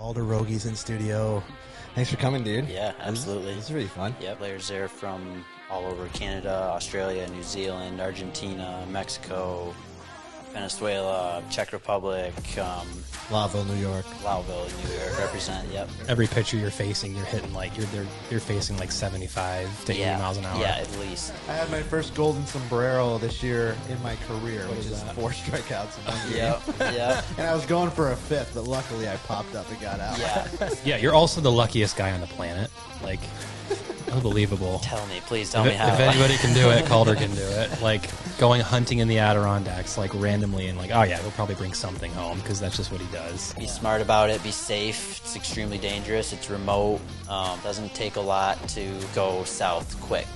Calder Roggie's in studio. Thanks for coming, dude. Yeah, absolutely. This is really fun. Yeah, players there from all over Canada, Australia, New Zealand, Argentina, Mexico, Venezuela, Czech Republic, Lowville, New York. Represent. Yep. Every pitcher you're facing, you're hitting like you're facing like 75 to 80 miles an hour. Yeah, at least. I had my first golden sombrero this year in my career, which is 4 strikeouts in one game. Yeah. And I was going for a 5th, but luckily I popped up and got out. Yeah. Yeah, you're also the luckiest guy on the planet. Like, unbelievable. Please tell me how. If anybody can do it, Calder can do it. Like, going hunting in the Adirondacks, like, randomly, and like, oh yeah, he'll probably bring something home, because that's just what he does. Be smart about it. Be safe. It's extremely dangerous. It's remote. Doesn't take a lot to go south quick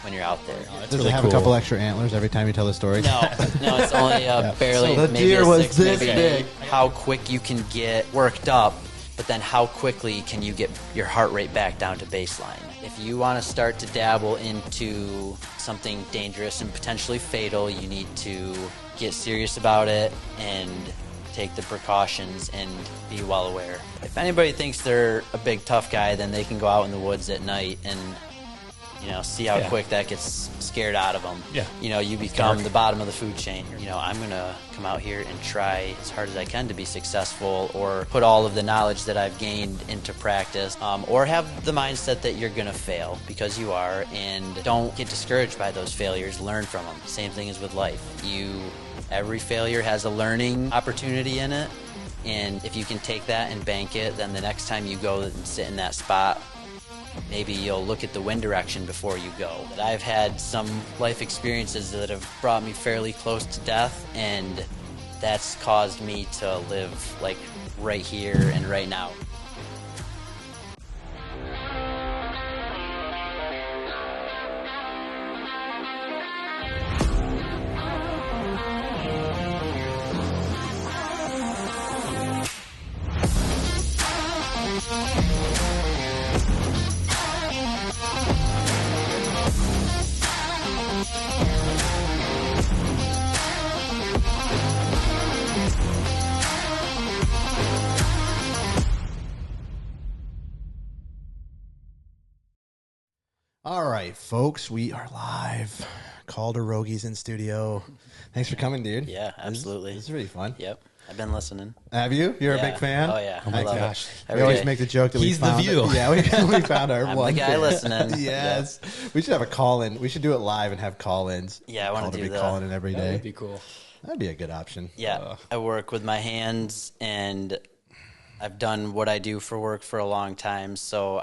when you're out there. Does it have a couple extra antlers every time you tell the story? No, it's only barely. So the maybe deer a was 6, this maybe an big. 8. How quick you can get worked up, but then how quickly can you get your heart rate back down to baseline? If you want to start to dabble into something dangerous and potentially fatal, you need to get serious about it and take the precautions and be well aware. If anybody thinks they're a big tough guy, then they can go out in the woods at night and see how quick that gets scared out of them. Yeah. You become the bottom of the food chain. I'm going to come out here and try as hard as I can to be successful, or put all of the knowledge that I've gained into practice, or have the mindset that you're going to fail, because you are, and don't get discouraged by those failures. Learn from them. Same thing as with life. Every failure has a learning opportunity in it, and if you can take that and bank it, then the next time you go and sit in that spot, maybe you'll look at the wind direction before you go. But I've had some life experiences that have brought me fairly close to death, and that's caused me to live like right here and right now. All right, folks, we are live. Calder Roggie's in studio. Thanks for coming, dude. Yeah, absolutely. This is really fun. Yep, I've been listening. Have you? You're a big fan? Oh, yeah. Oh my I love gosh. it. We always make the joke that He's we found the view. Yeah, we found our I'm one the guy fan. listening. Yes. We should have a call-in. We should do it live and have call-ins. Yeah, I want Calder to do be that. calling in every That day. would be cool. That'd be a good option. Yeah, I work with my hands, and I've done what I do for work for a long time, so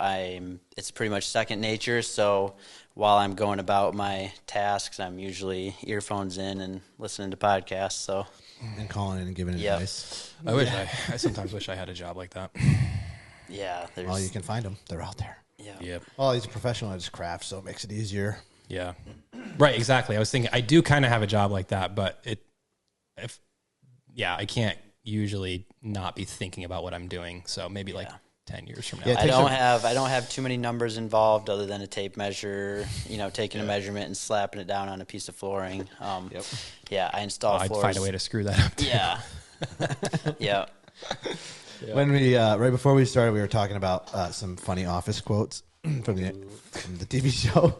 it's pretty much second nature. So while I'm going about my tasks, I'm usually earphones in and listening to podcasts. So And calling in and giving advice. I sometimes wish I had a job like that. yeah, there's Well, you can find them. They're out there. yeah. Yep. Well, he's a professional at his craft, so it makes it easier. Yeah. Right, exactly. I was thinking I do kind of have a job like that, but I can't usually not be thinking about what I'm doing. So maybe like 10 years from now. Yeah, I don't have too many numbers involved other than a tape measure, taking a measurement and slapping it down on a piece of flooring. Yeah, I install I'd floors. find a way to screw that up too. Yeah. Yeah. When we right before we started, we were talking about some funny office quotes from the TV show.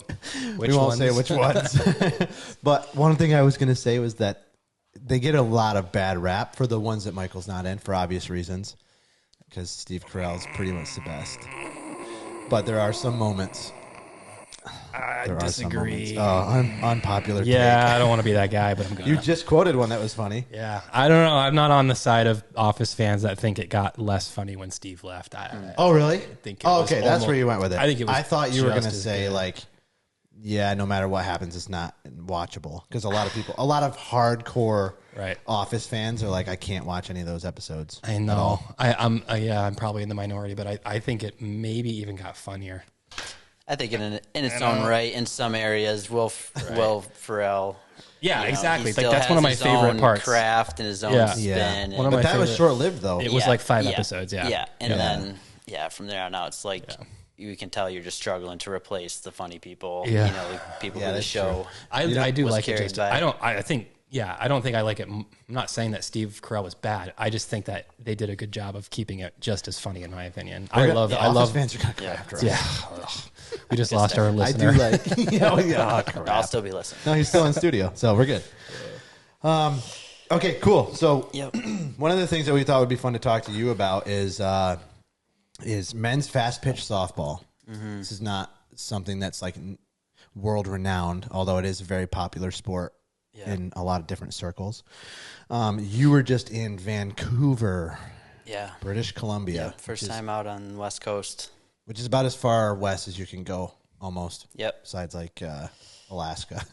We won't say which ones. But one thing I was going to say was that they get a lot of bad rap for the ones that Michael's not in, for obvious reasons, because Steve Carell's pretty much the best. But there are some moments. I There disagree. are some moments. Unpopular take. I don't want to be that guy, but I'm going You just quoted one that was funny. Yeah, I don't know. I'm not on the side of Office fans that think it got less funny when Steve left. Oh, really? think it was okay, that's almost- where you went with it. I think it was I thought you were going to just as say good. like, yeah, no matter what happens, it's not watchable, because a lot of hardcore Right. Office fans are like, I can't watch any of those episodes. I know. I'm probably in the minority, but I think it maybe even got funnier. I think in its own right, in some areas, Will Ferrell. Yeah, exactly. He It's like, still that's one has of my his favorite own parts. craft and his own Yeah. spin. Yeah, and- One of but my that was favorite- short lived though. It was like 5 episodes. Yeah. Yeah, and Yeah. then from there on out, it's like you can tell you're just struggling to replace the funny people. Yeah. The people Yeah, who the that's show. I do was like it. carried Just, by. I think Yeah, I don't think I like it. I'm not saying that Steve Carell was bad. I just think that they did a good job of keeping it just as funny, in my opinion. I love fans are gonna come after us. Yeah, we just lost our listener. I do like. Yeah. I'll still be listening. No, he's still in studio, so we're good. Okay, cool. So, one of the things that we thought would be fun to talk to you about is men's fast pitch softball. Mm-hmm. This is not something that's like world renowned, although it is a very popular sport in a lot of different circles. You were just in Vancouver, British Columbia. First time out on the West Coast. Which is about as far west as you can go, almost. Yep. Besides, like, Alaska.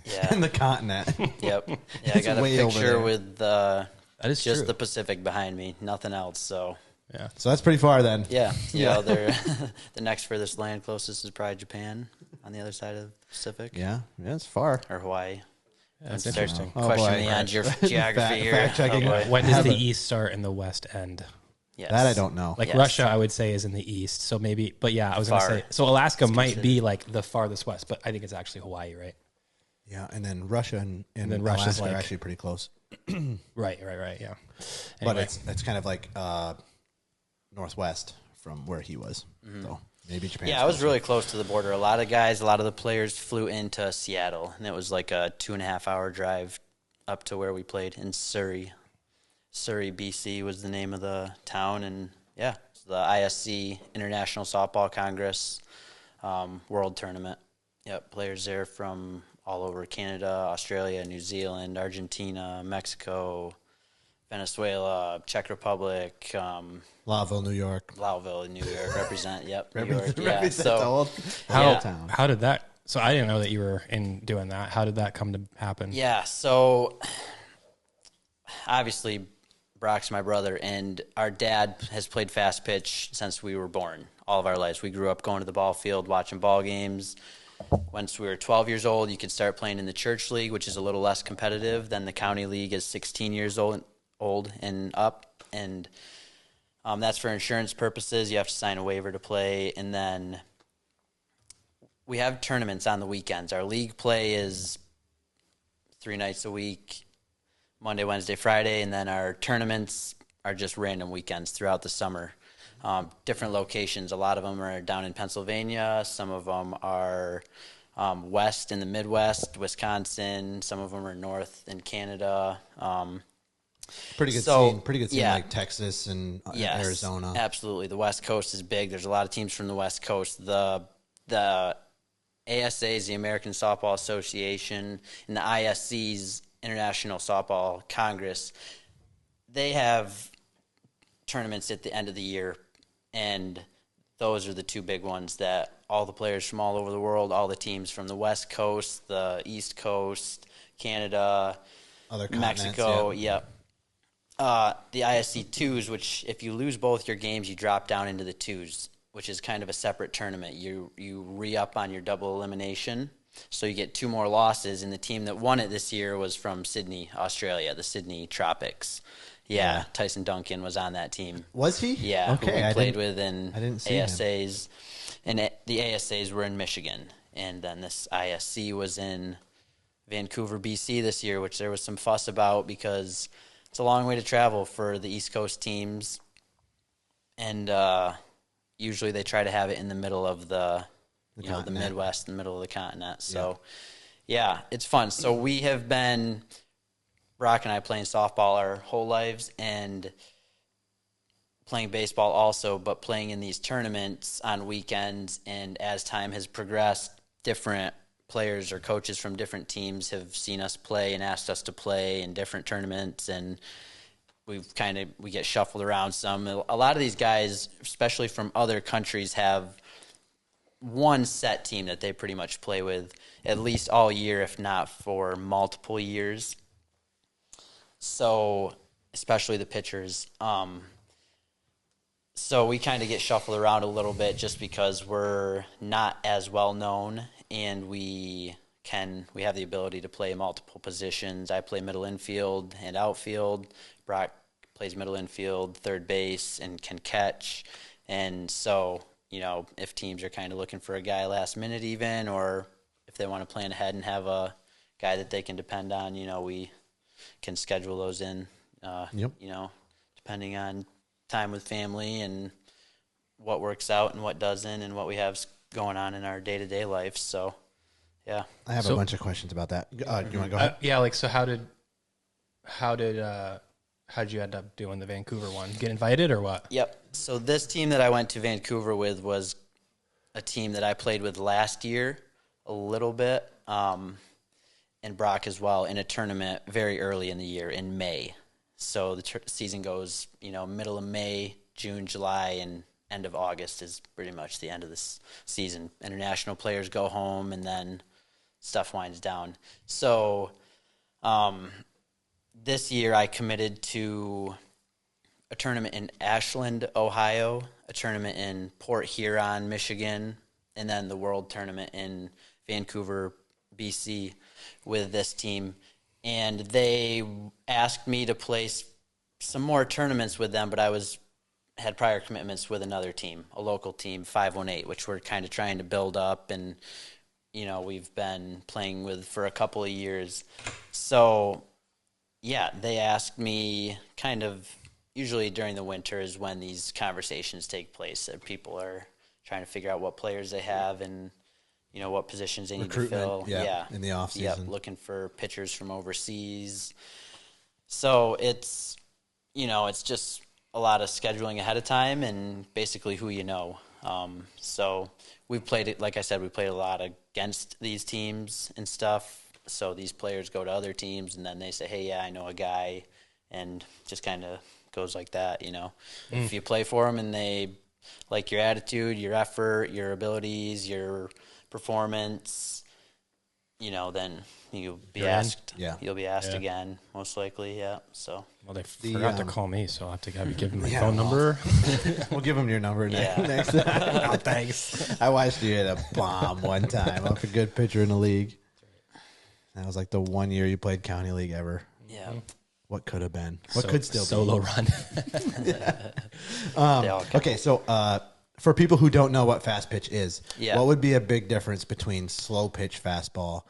Yeah. And the continent. Yep. Yeah, I got a picture with that is just true. the Pacific behind me, nothing else, so... Yeah. So that's pretty far then. Yeah. Yeah. They're the next furthest land closest is probably Japan on the other side of the Pacific. Yeah. Yeah, it's far. Or Hawaii. That's interesting. Question me on geography here. Fact checking. When does the east start and the west end? Yes. That I don't know. Like Russia, I would say, is in the east. So maybe, but yeah, I was going to say, so Alaska might be like the farthest west, but I think it's actually Hawaii, right? Yeah, and then Russia and then Alaska Russia's are like, actually pretty close. Right, yeah. But Anyway. it's kind of like northwest from where he was. So maybe Japan. Yeah, I was really close to the border. A lot of the players flew into Seattle, and it was like a 2.5-hour drive up to where we played in Surrey. Surrey, BC was the name of the town, and it's the ISC International Softball Congress World Tournament. Yep, players there from all over Canada, Australia, New Zealand, Argentina, Mexico, Venezuela, Czech Republic, Lowville, New York. Represent. Yep, New Represent York. Yeah, so How did that? So I didn't know that you were doing that. How did that come to happen? Yeah, so obviously Brock's my brother, and our dad has played fast pitch since we were born, all of our lives. We grew up going to the ball field, watching ball games. Once we were 12 years old, you could start playing in the church league, which is a little less competitive than the county league is 16 years old and up. And that's for insurance purposes. You have to sign a waiver to play. And then we have tournaments on the weekends. Our league play is 3 nights a week, Monday, Wednesday, Friday. And then our tournaments are just random weekends throughout the summer. Different locations. A lot of them are down in Pennsylvania. Some of them are west in the Midwest, Wisconsin. Some of them are north in Canada. Pretty good scene. Pretty good scene like Texas and Arizona. Absolutely. The West Coast is big. There's a lot of teams from the West Coast. The ASAs, the American Softball Association, and the ISC's International Softball Congress, they have tournaments at the end of the year, and those are the two big ones that all the players from all over the world, all the teams from the West Coast, the East Coast, Canada, other Mexico, the ISC twos, which if you lose both your games, you drop down into the twos, which is kind of a separate tournament. You re-up on your double elimination, so you get 2 more losses, and the team that won it this year was from Sydney, Australia, the Sydney Tropics. Yeah, Tyson Duncan was on that team. Was he? Yeah, okay. Who we played with in ASAs. Him. And the ASAs were in Michigan. And then this ISC was in Vancouver, BC this year, which there was some fuss about because it's a long way to travel for the East Coast teams. And usually they try to have it in the middle of the Midwest, in the middle of the continent. So, it's fun. So we have been... Brock and I playing softball our whole lives and playing baseball also, but playing in these tournaments on weekends. And as time has progressed, different players or coaches from different teams have seen us play and asked us to play in different tournaments. And we get shuffled around some. A lot of these guys, especially from other countries, have one set team that they pretty much play with at least all year, if not for multiple years. So, especially the pitchers. So we kind of get shuffled around a little bit just because we're not as well known, and we have the ability to play multiple positions. I play middle infield and outfield. Brock plays middle infield, third base, and can catch. And so, if teams are kind of looking for a guy last minute even, or if they want to plan ahead and have a guy that they can depend on. We can schedule those in, depending on time with family and what works out and what doesn't and what we have going on in our day-to-day life. So, yeah. I have a bunch of questions about that. Do you want to go ahead? Yeah, so how did you end up doing the Vancouver one? Get invited or what? Yep. So this team that I went to Vancouver with was a team that I played with last year a little bit, and Brock as well, in a tournament very early in the year in May. So the season goes, middle of May, June, July, and end of August is pretty much the end of this season. International players go home, and then stuff winds down. So this year I committed to a tournament in Ashland, Ohio, a tournament in Port Huron, Michigan, and then the World Tournament in Vancouver, BC with this team. And they asked me to place some more tournaments with them, but I had prior commitments with another team, a local team, 518, which we're kind of trying to build up, and we've been playing with for a couple of years. So yeah, they asked me kind of, usually during the winter is when these conversations take place, that people are trying to figure out what players they have and what positions they need to fill. Yeah, in the off season. Yeah, looking for pitchers from overseas. So it's it's just a lot of scheduling ahead of time and basically who you know. So we've played it, like I said, we played a lot against these teams and stuff. So these players go to other teams and then they say, hey, yeah, I know a guy, and just kind of goes like that, If you play for them and they like your attitude, your effort, your abilities, your performance, then you'll be asked. Yeah. You'll be asked again, most likely, yeah. So. Well, they forgot to call me, so I'll have to have you give them my phone number. We'll give them your number next time. Oh, thanks. I watched you hit a bomb one time off a good pitcher in the league. That was like the 1 year you played county league ever. Yeah. What could have been? What could still solo be? run. Okay, so for people who don't know what fast pitch is, Yeah. what would be a big difference between slow pitch fastball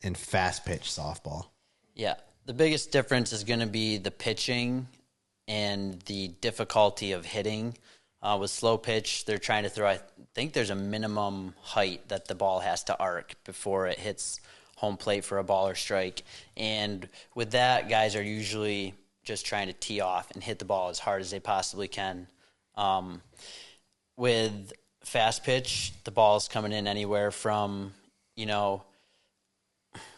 and fast pitch softball? Yeah. The biggest difference is going to be the pitching and the difficulty of hitting. With slow pitch, they're trying to throw, I think there's a minimum height that the ball has to arc before it hits home plate for a ball or strike. And with that, guys are usually just trying to tee off and hit the ball as hard as they possibly can. With fast pitch, the ball's coming in anywhere from,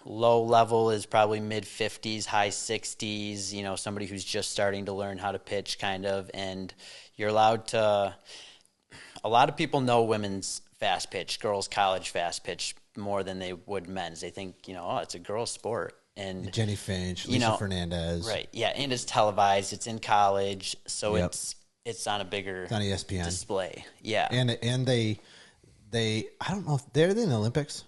low level is probably mid-50s, high 60s, somebody who's just starting to learn how to pitch kind of. And you're allowed to – a lot of people know women's fast pitch, girls' college fast pitch, more than they would men's. They think, it's a girl's sport. And Jenny Finch, Lisa Fernandez. Right, yeah, and it's televised. It's in college, so it's on a bigger on ESPN display. Yeah. And they I don't know if they're in the Olympics.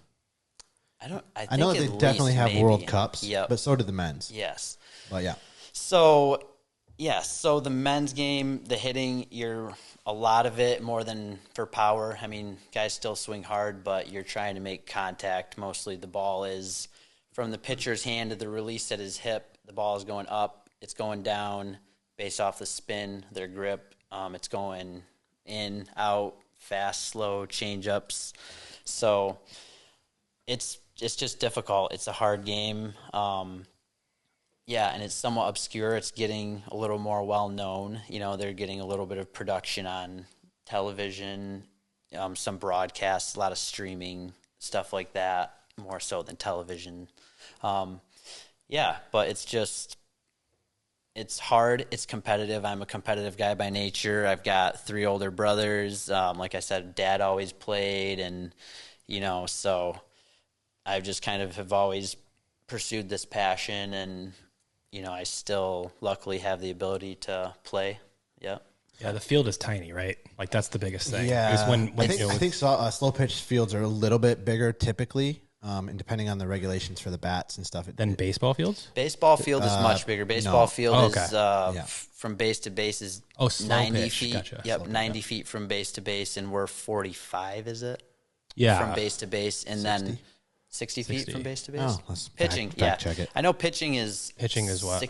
I know they definitely have World Cups, but so do the men's. Yes. But yeah. So the men's game, the hitting, you're a lot of it more than for power. I mean, guys still swing hard, but you're trying to make contact. Mostly the ball is from the pitcher's hand to the release at his hip. The ball is going up, it's going down based off the spin, their grip. It's going in, out, fast, slow, change-ups. So it's just difficult. It's a hard game. And it's somewhat obscure. It's getting a little more well-known. They're getting a little bit of production on television, some broadcasts, a lot of streaming, stuff like that, more so than television. But it's hard. It's competitive. I'm a competitive guy by nature. I've got 3 older brothers. Like I said, Dad always played, and, so I've just kind of have always pursued this passion, and I still luckily have the ability to play. Yep. Yeah, the field is tiny, right? Like that's the biggest thing. Yeah, I think slow pitch fields are a little bit bigger typically, and depending on the regulations for the bats and stuff. Than baseball fields? Baseball field is much bigger. Baseball field is Yeah. from base to base is slow 90 pitch. feet. Gotcha. Yep, Slow 90 feet from base to base, and we're 45, is it? Yeah. From base to base, and 60? then 60 feet from base to base. Oh, let's pitching, fact check it. I know pitching is what?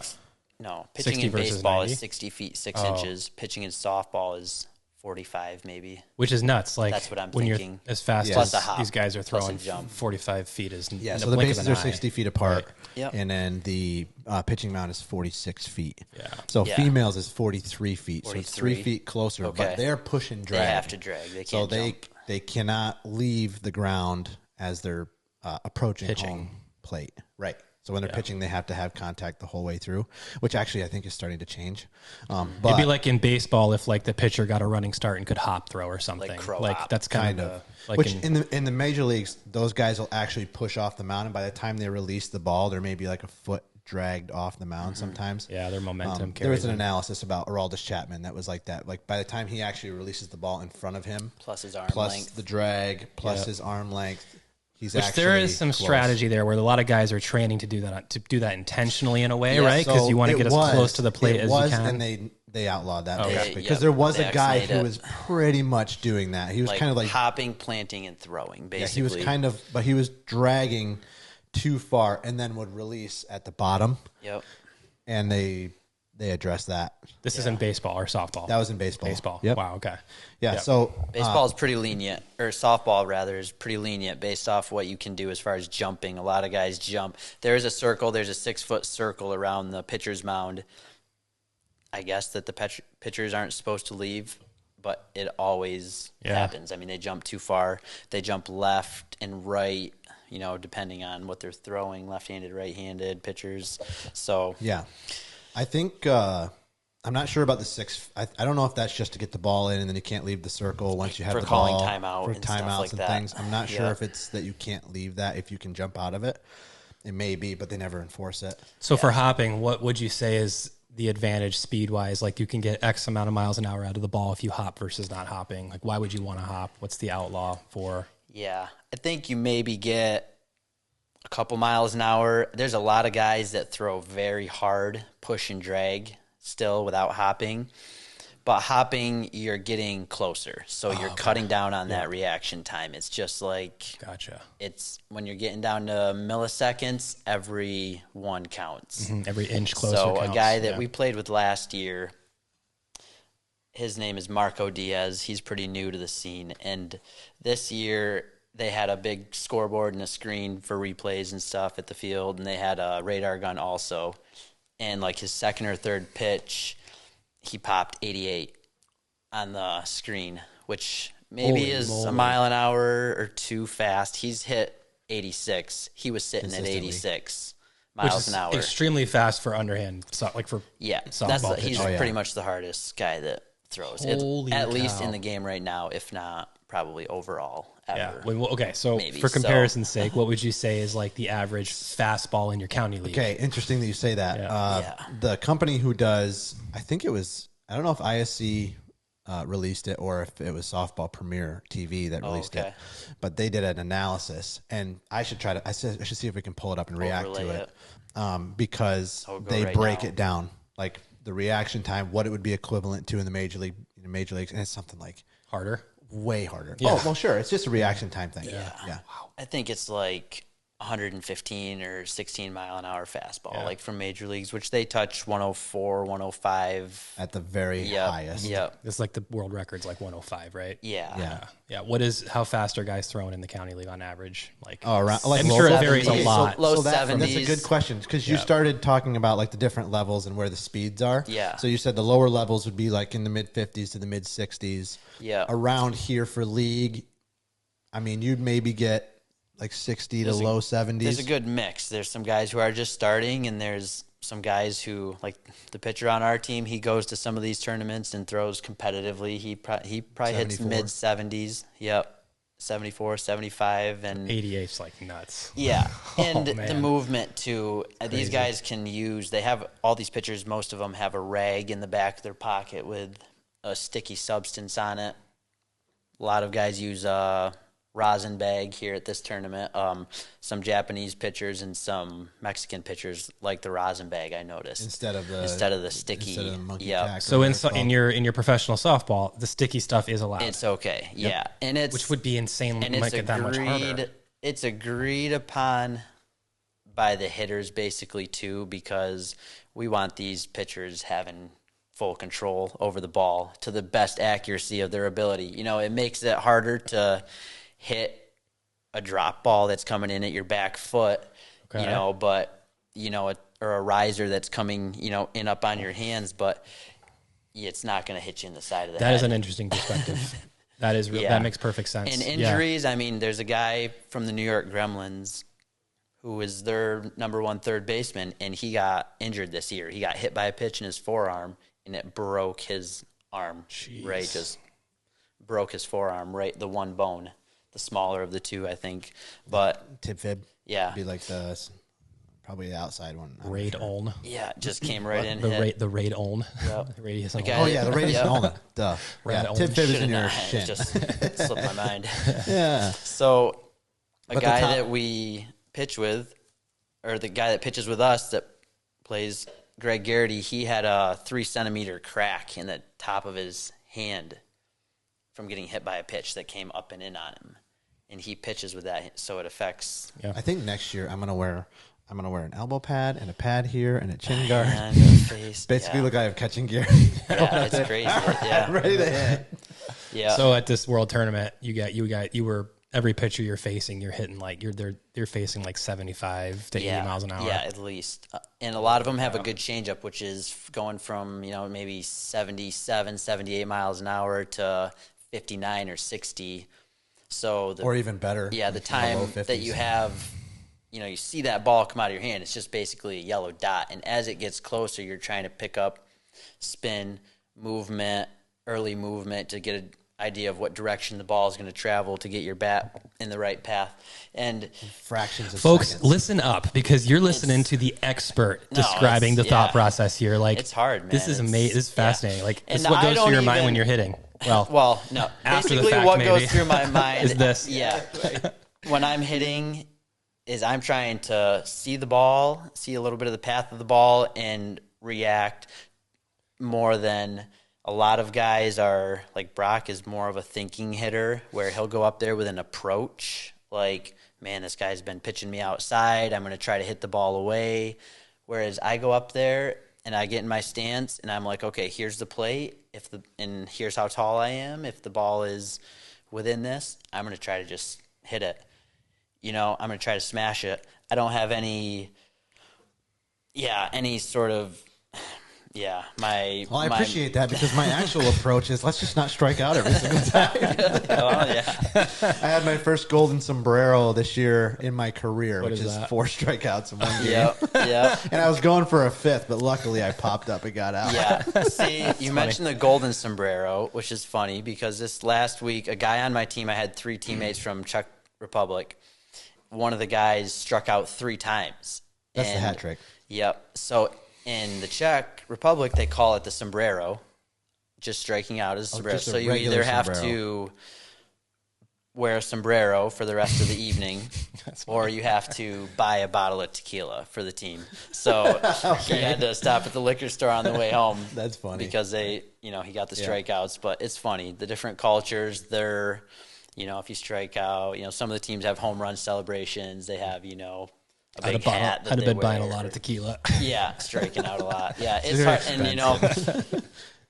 Pitching in baseball 90? is 60 feet 6 inches. Pitching in softball is 45 maybe. Which is nuts. Like that's what I'm when thinking. You're as fast Plus as a hop, these guys are plus a throwing jump. 45 feet is Yeah, in so the the blink bases of are an eye. 60 feet apart, Yep. and then the pitching mound is 46 feet. Yeah. So Yeah. females is 43 feet, so it's 3 43. feet closer, Okay. but they're push and drag. They have to drag. They So can't jump. they cannot leave the ground as they're approaching Pitching. home plate. Right. So when they're pitching, they have to have contact the whole way through, which actually I think is starting to change. But It'd be like in baseball if like the pitcher got a running start and could hop throw or something. Like crow Like hop. that's kind of like which in the major leagues, those guys will actually push off the mound, and by the time they release the ball, there may be like a foot dragged off the mound sometimes. yeah, their momentum There was carries an them. analysis about Aroldis Chapman that was like that. Like by the time he actually releases the ball in front of him, Plus his arm plus length. the drag, plus his arm length, he's Which actually there is some close. strategy there where a lot of guys are training to do that intentionally in a way, Yeah, right? Because So you want to it get as was- close to the plate it as was, you can. and they outlawed that Okay. because Yep. there was They a guy vaccinated who it. was pretty much doing that. He was kind of like hopping, planting, and throwing. yeah, Basically, he was kind of, but he was dragging too far and then would release at the bottom, Yep. and they addressed that. This is in baseball or softball. That was in baseball. baseball. Yep. Wow. Okay. Yeah. Yep. So Baseball is pretty lenient, or softball rather is pretty lenient based off what you can do as far as jumping. A lot of guys jump. There is a circle. There's a 6-foot circle around the pitcher's mound. I guess that the pitchers aren't supposed to leave, but it always happens. I mean, they jump too far. They jump left and right, depending on what they're throwing, left-handed, right-handed pitchers. So yeah, I think I'm not sure about the 6. I don't know if that's just to get the ball in and then you can't leave the circle once you have For the calling ball timeout for and stuff timeouts like and that. things. I'm not sure Yeah. if it's that you can't leave that if you can jump out of it. It may be, but they never enforce it. So for hopping, what would you say is the advantage speed wise? Like you can get X amount of miles an hour out of the ball if you hop versus not hopping. Like why would you want to hop? What's the outlaw for? yeah, I think you maybe get a couple miles an hour. There's a lot of guys that throw very hard, push and drag still without hopping. But hopping, you're getting closer. So you're cutting down on that reaction time. It's just like Gotcha. it's when you're getting down to milliseconds, every one counts. Every inch closer. So counts. a guy that Yeah. we played with last year, his name is Marco Diaz. He's pretty new to the scene. And this year they had a big scoreboard and a screen for replays and stuff at the field. And they had a radar gun also. And like his second or third pitch, he popped 88 on the screen, which maybe Holy is moly. a mile an hour or two fast. He's hit 86. He was sitting at Consistently. 86 Which miles is an hour. extremely fast for underhand. So, like for Yeah, softball he's pitching. pretty much the hardest guy that throws. Holy at least cow. in the game right now, if not probably overall Yeah. ever. Well, okay. So Maybe. for So- comparison's sake, what would you say is like the average fastball in your county league? Okay, interesting that you say that. Yeah. The company who does, I think it was, I don't know if ISC released it or if it was Softball Premier TV that released okay. it, but they did an analysis, and I should I should see if we can pull it up and react Overlay to it, because I'll go they right break now. it down, like the reaction time, what it would be equivalent to in the major leagues, and it's something like Harder. way harder. Yeah. Oh, well, sure, it's just a reaction time thing. Yeah. I think it's like 115 or 16 mile an hour fastball, Yeah. like from major leagues, which they touch 104, 105. At the very highest. Yep. It's like the world record's like 105, right? Yeah. Yeah. Yeah. How fast are guys throwing in the county league on average? Like, Oh, around, like I'm low sure it 70s. varies a lot. Low that's a 70s. good question because you started talking about like the different levels and where the speeds are. Yeah. So you said the lower levels would be like in the mid 50s to the mid 60s. Yeah. Around here for league, I mean, you'd maybe get like 60 to low 70s. There's a good mix. There's some guys who are just starting, and there's some guys who, like the pitcher on our team, he goes to some of these tournaments and throws competitively. He probably hits 74. mid 70s. Yep, 74, 75, and 88's like nuts. yeah, and the man. movement too. These guys can use. They have all these pitchers. Most of them have a rag in the back of their pocket with a sticky substance on it. A lot of guys use rosin bag here at this tournament. Some Japanese pitchers and some Mexican pitchers like the rosin bag. I noticed instead of the sticky. instead of the monkey Yep. tack or So whatever it's called. in your professional softball, the sticky stuff is allowed, It's okay. Yeah, and it's which would be insanely and it's make it that much harder. agreed it's agreed upon by the hitters basically too, because we want these pitchers having full control over the ball to the best accuracy of their ability. You know, it makes it harder to hit a drop ball that's coming in at your back foot, you know, but, you know, or a riser that's coming, you know, in up on your hands, but it's not going to hit you in the side of the head. That is an interesting perspective. That is real. Yeah. That makes perfect sense. And injuries, I mean, there's a guy from the New York Gremlins who is their number one third baseman, and he got injured this year. He got hit by a pitch in his forearm, and it broke his arm. Jeez. Right? Just broke his forearm, right? The one bone, the smaller of the two, I think. But tib fib. Yeah. Be like probably the outside one. Radon. Yeah, just came right in. The radon. Yep. The radius. Oh yeah, the radius ulna. Duh. Yeah, tib fib is in your shin. Just slipped my mind. Yeah. So a guy that we pitch with, or the guy that pitches with us that plays Greg Garrity, he had a 3-centimeter crack in the top of his hand from getting hit by a pitch that came up and in on him, and he pitches with that, so it affects. Yeah. I think next year I'm gonna wear an elbow pad and a pad here and a chin guard. And a face. Basically, look, I have catching gear. Yeah, it's crazy. Yeah, ready to hit. Yeah. So at this World Tournament, you were every pitcher you're facing, you're hitting like they're facing like 75 to 80 miles an hour. Yeah, at least. And a lot of them have a good changeup, which is going from, you know, maybe 77, 78 miles an hour to 59 or 60. So or even better. Yeah, the time that you have, you know, you see that ball come out of your hand, it's just basically a yellow dot. And as it gets closer, you're trying to pick up spin, movement, early movement to get an idea of what direction the ball is going to travel to get your bat in the right path. And fractions of folks, seconds. listen up, because you're listening to the expert describing the thought process here. Like, it's hard, man. This is amazing. This is fascinating. Yeah. Like, this is what goes through your mind when you're hitting. Well, no. After basically, the fact, what maybe. goes through my mind is this. Yeah. When I'm hitting, is I'm trying to see the ball, see a little bit of the path of the ball, and react more than a lot of guys are. Like Brock is more of a thinking hitter, where he'll go up there with an approach, like, man, this guy's been pitching me outside, I'm going to try to hit the ball away. Whereas I go up there and I get in my stance and I'm like, okay, here's the plate, and here's how tall I am. If the ball is within this, I'm going to try to just hit it. You know, I'm going to try to smash it. I don't have any sort of, I appreciate that, because my actual approach is, let's just not strike out every single time. Well, yeah. I had my first golden sombrero this year in my career, which is 4 strikeouts in one game. Yeah. And I was going for a 5th, but luckily I popped up and got out. Yeah. See, you mentioned the golden sombrero, which is funny, because this last week, a guy on my team, I had 3 teammates from Czech Republic. One of the guys struck out 3 times. That's the hat trick. Yep. So in the Czech Republic, they call it the sombrero, just striking out as a sombrero. So you either have to wear a sombrero for the rest of the evening, or you have to buy a bottle of tequila for the team. So he had to stop at the liquor store on the way home. That's funny. Because he got the strikeouts. But it's funny. The different cultures, they're, if you strike out, some of the teams have home run celebrations. They have, a big hat that I'd have been buying a wear. lot of tequila. Yeah, striking out a lot. Yeah, it's hard. And,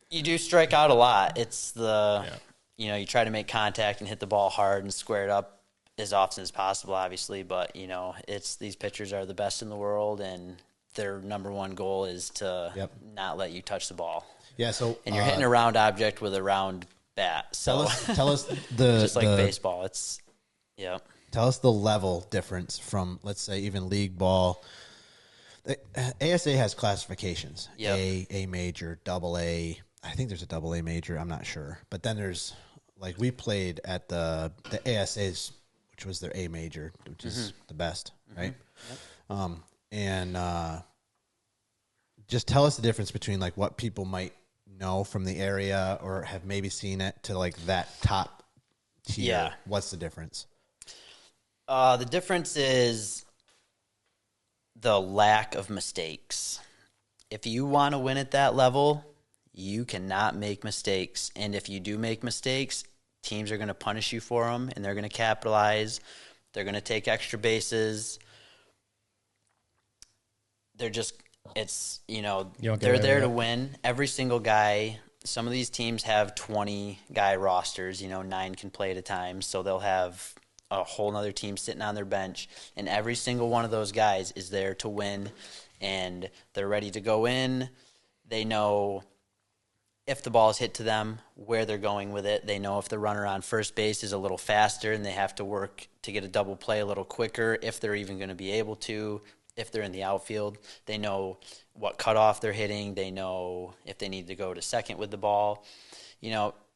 you do strike out a lot. It's you try to make contact and hit the ball hard and square it up as often as possible, obviously. But, these pitchers are the best in the world, and their number one goal is to not let you touch the ball. Yeah, and you're hitting a round object with a round bat. So tell us the just like baseball. It's Tell us the level difference from, let's say, even league ball. The ASA has classifications. A major, double A. I think there's a double A major. I'm not sure. But then there's, like, we played at the ASA's, which was their A major, which is the best, right? Yep. Just tell us the difference between, like, what people might know from the area or have maybe seen it to, like, that top tier. Yeah. What's the difference? The difference is the lack of mistakes. If you want to win at that level, you cannot make mistakes. And if you do make mistakes, teams are going to punish you for them, and they're going to capitalize They're going to take extra bases. They're just, it's, they're there to win. Every single guy, some of these teams have 20-guy rosters, 9 can play at a time, so they'll have a whole nother team sitting on their bench, and every single one of those guys is there to win, and they're ready to go in. They know if the ball is hit to them, where they're going with it. They know if the runner on first base is a little faster and they have to work to get a double play a little quicker, if they're even going to be able to. If they're in the outfield, they know what cutoff they're hitting. They know if they need to go to second with the ball.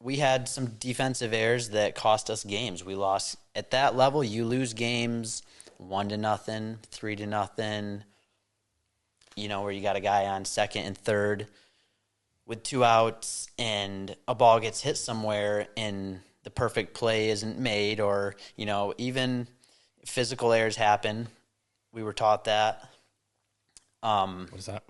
We had some defensive errors that cost us games. We lost at that level. You lose games 1-0, 3-0, where you got a guy on second and third with 2 outs and a ball gets hit somewhere and the perfect play isn't made, or, even physical errors happen. We were taught that. What is that?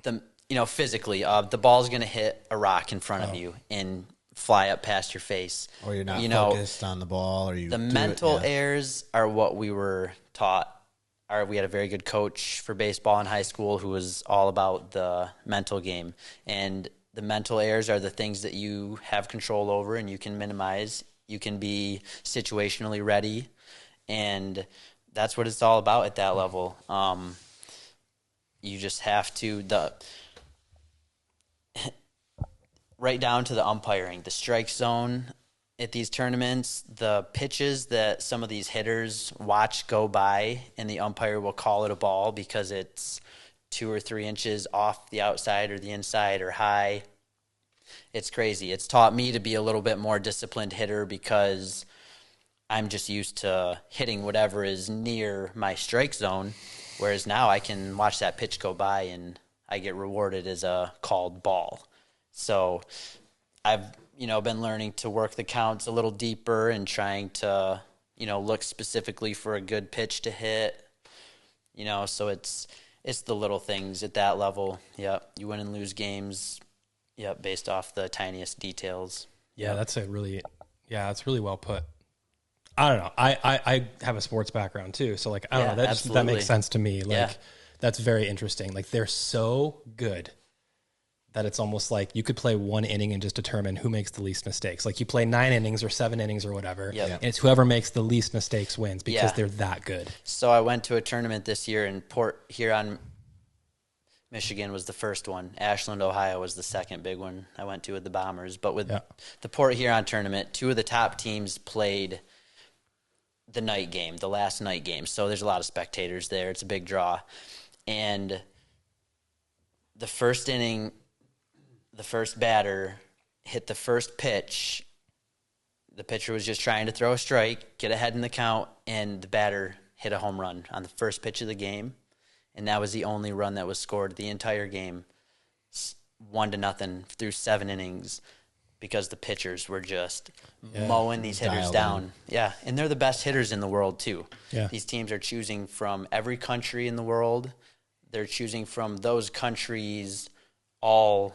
Physically, the ball's going to hit a rock in front of you and fly up past your face. Or you're not focused on the ball, or the mental errors are what we were taught. We had a very good coach for baseball in high school who was all about the mental game. And the mental errors are the things that you have control over and you can minimize. You can be situationally ready, and that's what it's all about at that level. You just have to right down to the umpiring, the strike zone at these tournaments, the pitches that some of these hitters watch go by, and the umpire will call it a ball because it's 2 or 3 inches off the outside or the inside or high. It's crazy. It's taught me to be a little bit more disciplined hitter because I'm just used to hitting whatever is near my strike zone, whereas now I can watch that pitch go by and I get rewarded as a called ball. So I've, been learning to work the counts a little deeper and trying to, look specifically for a good pitch to hit, so it's the little things at that level. Yep. You win and lose games. Yep. Based off the tiniest details. Yeah. That's really well put. I don't know. I have a sports background too. So I don't know. That makes sense to me. That's very interesting. They're so good that it's almost like you could play 1 inning and just determine who makes the least mistakes. You play 9 innings or 7 innings or whatever. Yep. And it's whoever makes the least mistakes wins because they're that good. So I went to a tournament this year in Port Huron, Michigan was the first one. Ashland, Ohio was the second big one I went to with the Bombers. But with the Port Huron tournament, 2 of the top teams played the night game, the last night game. So there's a lot of spectators there. It's a big draw. And the first inning, the first batter hit the first pitch. The pitcher was just trying to throw a strike, get ahead in the count, and the batter hit a home run on the first pitch of the game. And that was the only run that was scored the entire game, 1-0 through 7 innings, because the pitchers were just mowing these hitters down. Yeah, and they're the best hitters in the world too. Yeah. These teams are choosing from every country in the world. They're choosing from those countries' all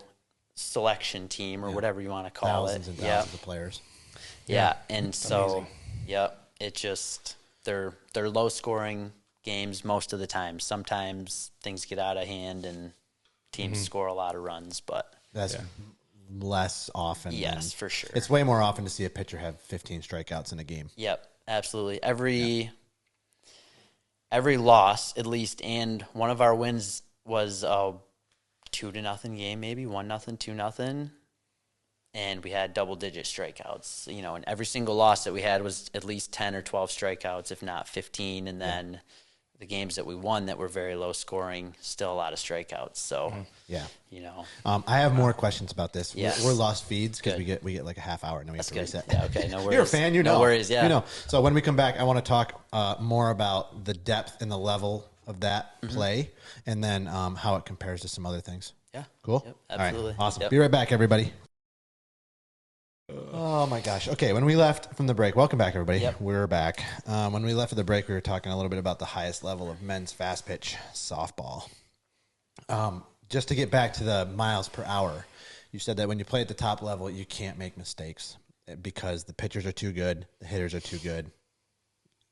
selection team or whatever you want to call thousands it. And thousands of players. Yeah, and so it just they're low scoring games most of the time. Sometimes things get out of hand and teams score a lot of runs, but that's less often. Yes, for sure. It's way more often to see a pitcher have 15 strikeouts in a game. Yep, absolutely. Every loss, at least, and one of our wins was a 2-0 game, maybe 1-0, 2-0, and we had double-digit strikeouts. And every single loss that we had was at least 10 or 12 strikeouts, if not 15, and then the games that we won that were very low scoring, still a lot of strikeouts. So, I have more questions about this. Yes. We're lost feeds because we get like a half hour and then we have to reset. Yeah, okay, no worries. You're a fan, No worries, yeah. So when we come back, I want to talk more about the depth and the level of that play, and then how it compares to some other things. Yeah. Cool? Yep, absolutely. All right, awesome. Yep. Be right back, everybody. Oh my gosh. Okay, when we left from the break, welcome back, everybody. Yep. We're back. When we left for the break, we were talking a little bit about the highest level of men's fast pitch softball. Just to get back to the miles per hour, you said that when you play at the top level, you can't make mistakes because the pitchers are too good, the hitters are too good.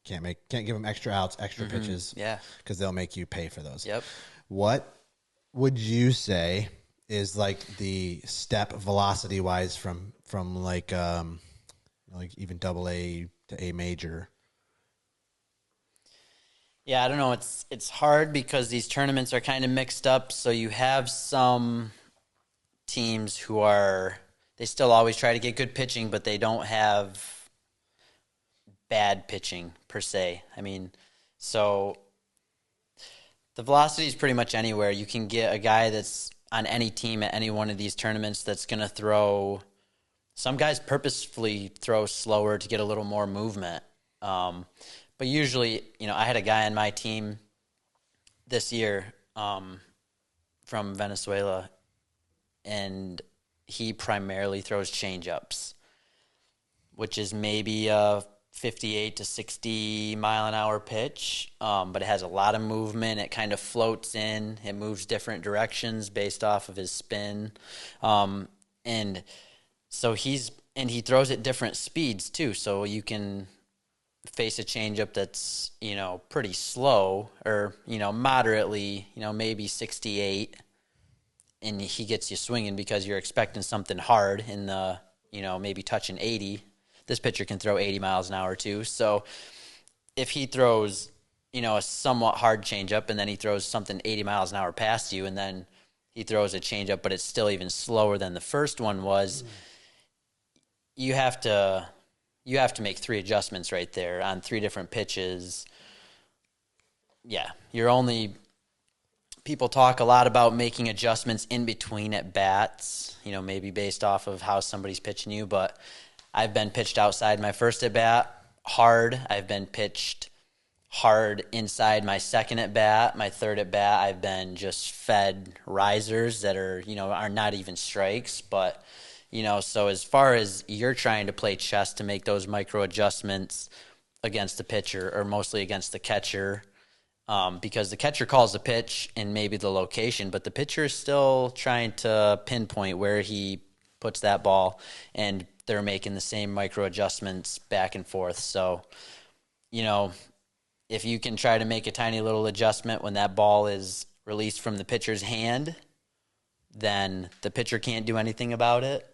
Can't give them extra outs, extra pitches. Yeah. Because they'll make you pay for those. Yep. What would you say is like the step velocity wise from like even AA to A major? Yeah, I don't know. It's hard because these tournaments are kind of mixed up. So you have some teams who they still always try to get good pitching, but they don't have bad pitching per se. I mean, so the velocity is pretty much anywhere. You can get a guy that's on any team at any one of these tournaments that's going to throw. Some guys purposefully throw slower to get a little more movement. But usually, I had a guy on my team this year from Venezuela, and he primarily throws changeups, which is maybe a 58 to 60 mile an hour pitch, but it has a lot of movement. It kind of floats in. It moves different directions based off of his spin. And so he throws at different speeds too. So you can face a changeup that's, pretty slow or, moderately, maybe 68, and he gets you swinging because you're expecting something hard in the, maybe touching 80. This pitcher can throw 80 miles an hour too. So if he throws, a somewhat hard changeup and then he throws something 80 miles an hour past you and then he throws a changeup, but it's still even slower than the first one was, you have to make 3 adjustments right there on 3 different pitches. Yeah, people talk a lot about making adjustments in between at bats, maybe based off of how somebody's pitching you, but I've been pitched outside my first at bat hard. I've been pitched hard inside my second at bat. My third at bat, I've been just fed risers that are not even strikes, but so as far as you're trying to play chess to make those micro adjustments against the pitcher or mostly against the catcher, because the catcher calls the pitch and maybe the location, but the pitcher is still trying to pinpoint where he puts that ball, and they're making the same micro adjustments back and forth. So, if you can try to make a tiny little adjustment when that ball is released from the pitcher's hand, then the pitcher can't do anything about it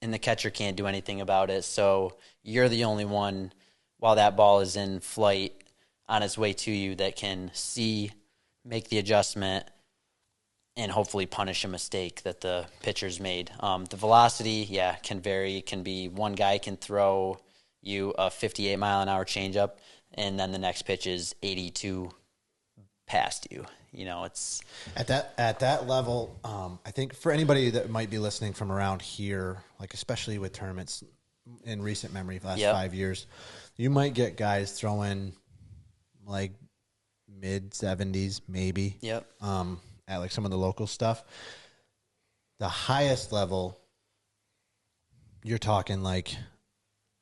and the catcher can't do anything about it. So you're the only one while that ball is in flight on its way to you that can see, make the adjustment, and hopefully punish a mistake that the pitcher's made. The velocity, can vary. It can be one guy can throw you a 58 mile an hour changeup, and then the next pitch is 82 past you. It's at that level. I think for anybody that might be listening from around here, like especially with tournaments in recent memory, the last 5 years, you might get guys throwing like mid 70s, maybe. Yep. At like some of the local stuff. The highest level, you're talking like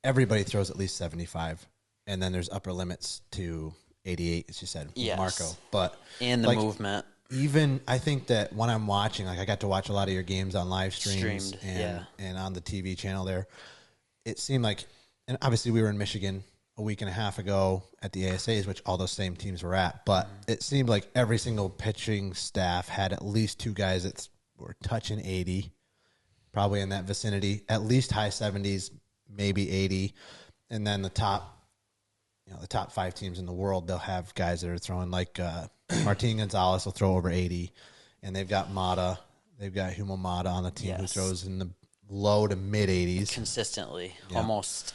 everybody throws at least 75, and then there's upper limits to 88, as you said, Marco. But and the movement. Even I think that when I'm watching, like I got to watch a lot of your games on live streams and on the TV channel there. It seemed like, and obviously we were in Michigan a week and a half ago at the ASAs, which all those same teams were at, but it seemed like every single pitching staff had at least 2 guys that were touching 80, probably in that vicinity, at least high 70s, maybe 80, and then the top 5 teams in the world, they'll have guys that are throwing like Martin Gonzalez will throw over 80, and they've got Humo Mata on the team who throws in the low to mid 80s consistently, almost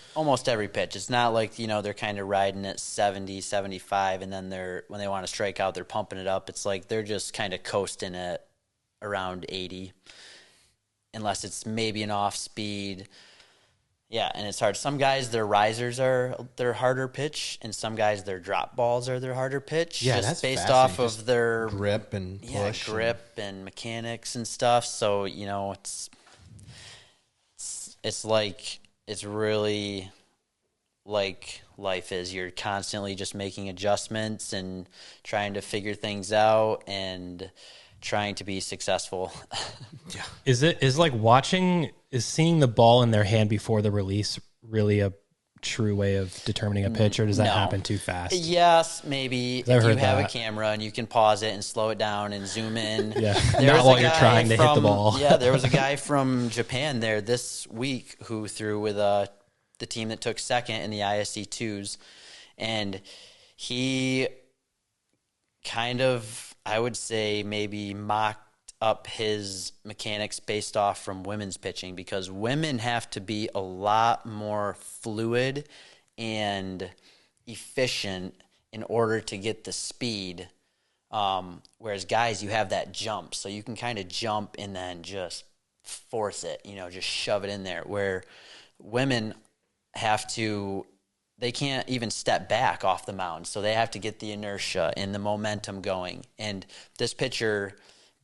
every pitch. It's not like they're kind of riding at 70, 75, and then when they want to strike out, they're pumping it up. It's like they're just kind of coasting at around 80, unless it's maybe an off speed. Yeah, and it's hard. Some guys, their risers are their harder pitch, and some guys, their drop balls are their harder pitch. Yeah, just that's based off just of their grip and push, and mechanics and stuff. So it's like it's really like life is. You're constantly just making adjustments and trying to figure things out and trying to be successful. Is seeing the ball in their hand before the release really true way of determining a pitch, or does that happen too fast? Yes, maybe. If you have a camera and you can pause it and slow it down and zoom in. Not while you're trying to hit the ball. There was a guy from Japan there this week who threw with the team that took second in the ISC 2s, and he kind of, I would say, maybe mocked up his mechanics based off from women's pitching, because women have to be a lot more fluid and efficient in order to get the speed, whereas guys, you have that jump, so you can kind of jump and then just force it, just shove it in there, where women they can't even step back off the mound, so they have to get the inertia and the momentum going. And this pitcher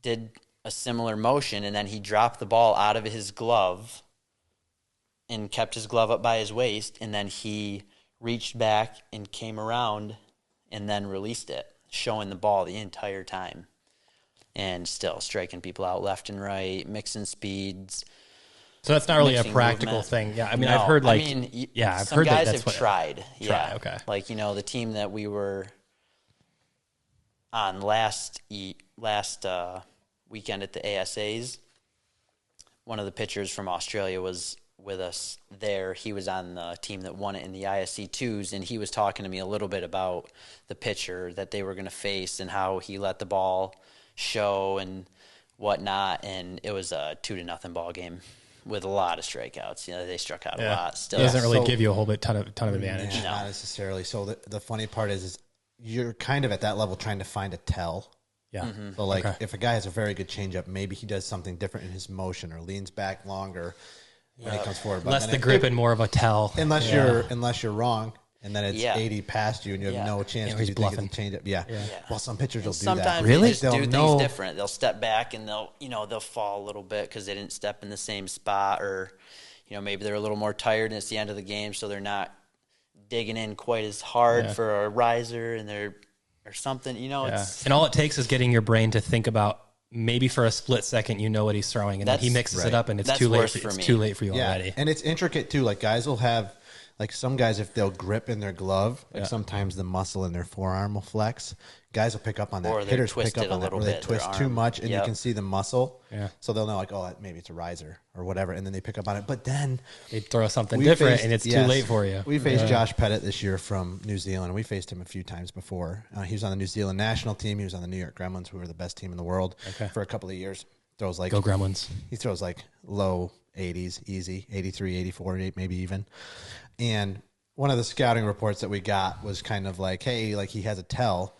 did a similar motion, and then he dropped the ball out of his glove and kept his glove up by his waist, and then he reached back and came around and then released it, showing the ball the entire time, and still striking people out left and right, mixing speeds. So that's not really a practical thing. Yeah, I mean, no, I've heard I've some heard guys that's have tried. Yeah, okay. Like, the team that we were on last weekend at the ASAs, one of the pitchers from Australia was with us there. He was on the team that won it in the ISC 2s, and he was talking to me a little bit about the pitcher that they were going to face and how he let the ball show and whatnot, and it was a 2-0 ball game with a lot of strikeouts. They struck out a lot. Still, it doesn't really give you a whole ton of advantage. No, not necessarily. So the funny part is you're kind of at that level trying to find a tell. Yeah. Mm-hmm. So, if a guy has a very good changeup, maybe he does something different in his motion or leans back longer when he comes forward. But less the grip and more of a tell. Unless you're wrong, and then it's 80 past you, and you have no chance because you think it's a changeup. Yeah. Well, some pitchers will do that. Sometimes they just do things different. They'll step back and they'll fall a little bit because they didn't step in the same spot, or maybe they're a little more tired and it's the end of the game, so they're not digging in quite as hard for a riser, and they're or something, and all it takes is getting your brain to think about, maybe for a split second, what he's throwing, and then he mixes it up, and it's too late for you already. And it's intricate too. Like, guys will have, some guys, if they'll grip in their glove, sometimes the muscle in their forearm will flex. Guys will pick up on that. Or hitters pick up on that, or they twist too much, and you can see the muscle. Yeah. So they'll know, maybe it's a riser or whatever, and then they pick up on it. But then they throw something different, and it's too late for you. We faced Josh Pettit this year from New Zealand. We faced him a few times before. He was on the New Zealand national team. He was on the New York Gremlins, who were the best team in the world for a couple of years. Throws Go Gremlins. He throws low 80s, easy, 83, 84, maybe even. And one of the scouting reports that we got was kind of hey, he has a tell,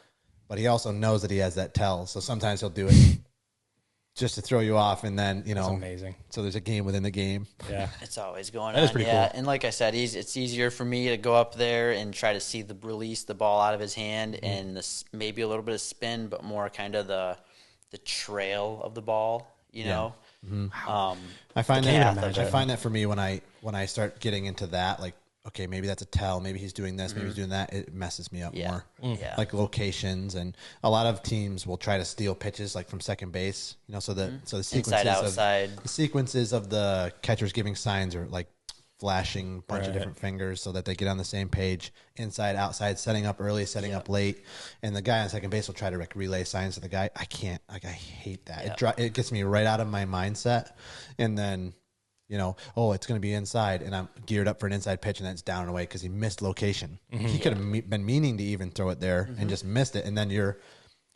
but he also knows that he has that tell. So sometimes he'll do it just to throw you off, and then, That's amazing. So there's a game within the game. Yeah. It's always going on. That is pretty cool. And like I said, it's easier for me to go up there and try to release the ball out of his hand, and maybe a little bit of spin, but more kind of the trail of the ball, know? Mm-hmm. I find that for me when I start getting into that, okay, maybe that's a tell. Maybe he's doing this. Maybe he's doing that. It messes me up more. Yeah. Like locations, and a lot of teams will try to steal pitches from second base. So the sequences inside, outside. The sequences of the catchers giving signs are flashing a bunch of different fingers so that they get on the same page. Inside, outside, setting up early, setting up late, and the guy on second base will try to relay signs to the guy. I can't. I hate that. Yep. It gets me right out of my mindset, and then. It's going to be inside, and I'm geared up for an inside pitch, and then it's down and away because he missed location. Mm-hmm. He could have been meaning to even throw it there and just missed it, and then you're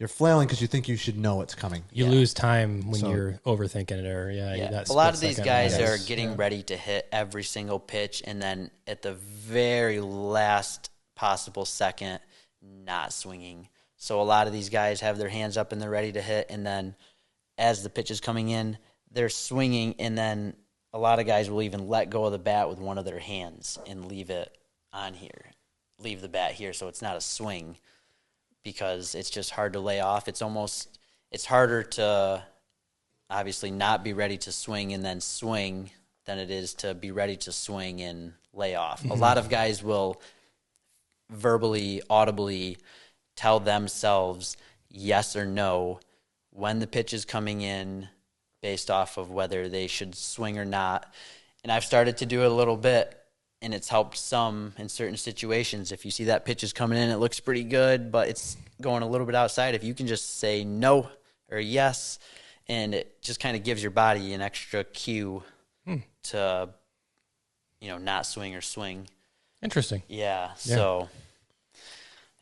flailing because you think you should know what's coming. You lose time when you're overthinking it, or a lot of these guys are getting ready to hit every single pitch, and then at the very last possible second, not swinging. So a lot of these guys have their hands up and they're ready to hit, and then as the pitch is coming in, they're swinging, and then a lot of guys will even let go of the bat with one of their hands and leave it on here. Leave the bat here so it's not a swing, because it's just hard to lay off. It's harder to obviously not be ready to swing and then swing than it is to be ready to swing and lay off. Mm-hmm. A lot of guys will verbally, audibly tell themselves yes or no when the pitch is coming in, based off of whether they should swing or not. And I've started to do it a little bit and it's helped some in certain situations. If you see that pitch is coming in, it looks pretty good, but it's going a little bit outside. If you can just say no or yes, and it just kind of gives your body an extra cue to, not swing or swing. Interesting. Yeah. So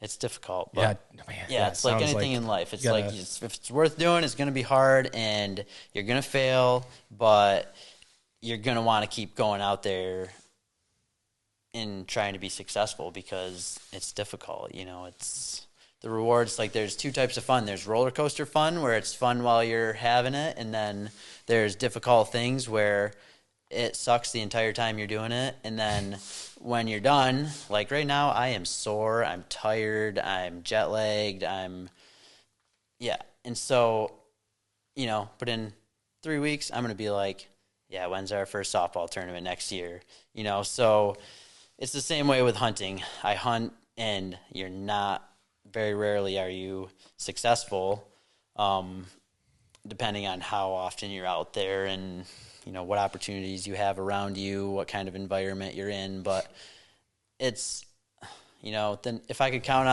it's difficult. But it's like anything in life. It's like if it's worth doing, it's going to be hard and you're going to fail, but you're going to want to keep going out there and trying to be successful because it's difficult. It's the rewards. Like there's two types of fun. There's roller coaster fun where it's fun while you're having it. And then there's difficult things where it sucks the entire time you're doing it. And then when you're done, like right now, I am sore, I'm tired, I'm jet lagged, And so, but in 3 weeks, I'm going to be like, when's our first softball tournament next year? So it's the same way with hunting. I hunt and you're not, very rarely are you successful, depending on how often you're out there and, what opportunities you have around you, what kind of environment you're in. But it's, then if I could count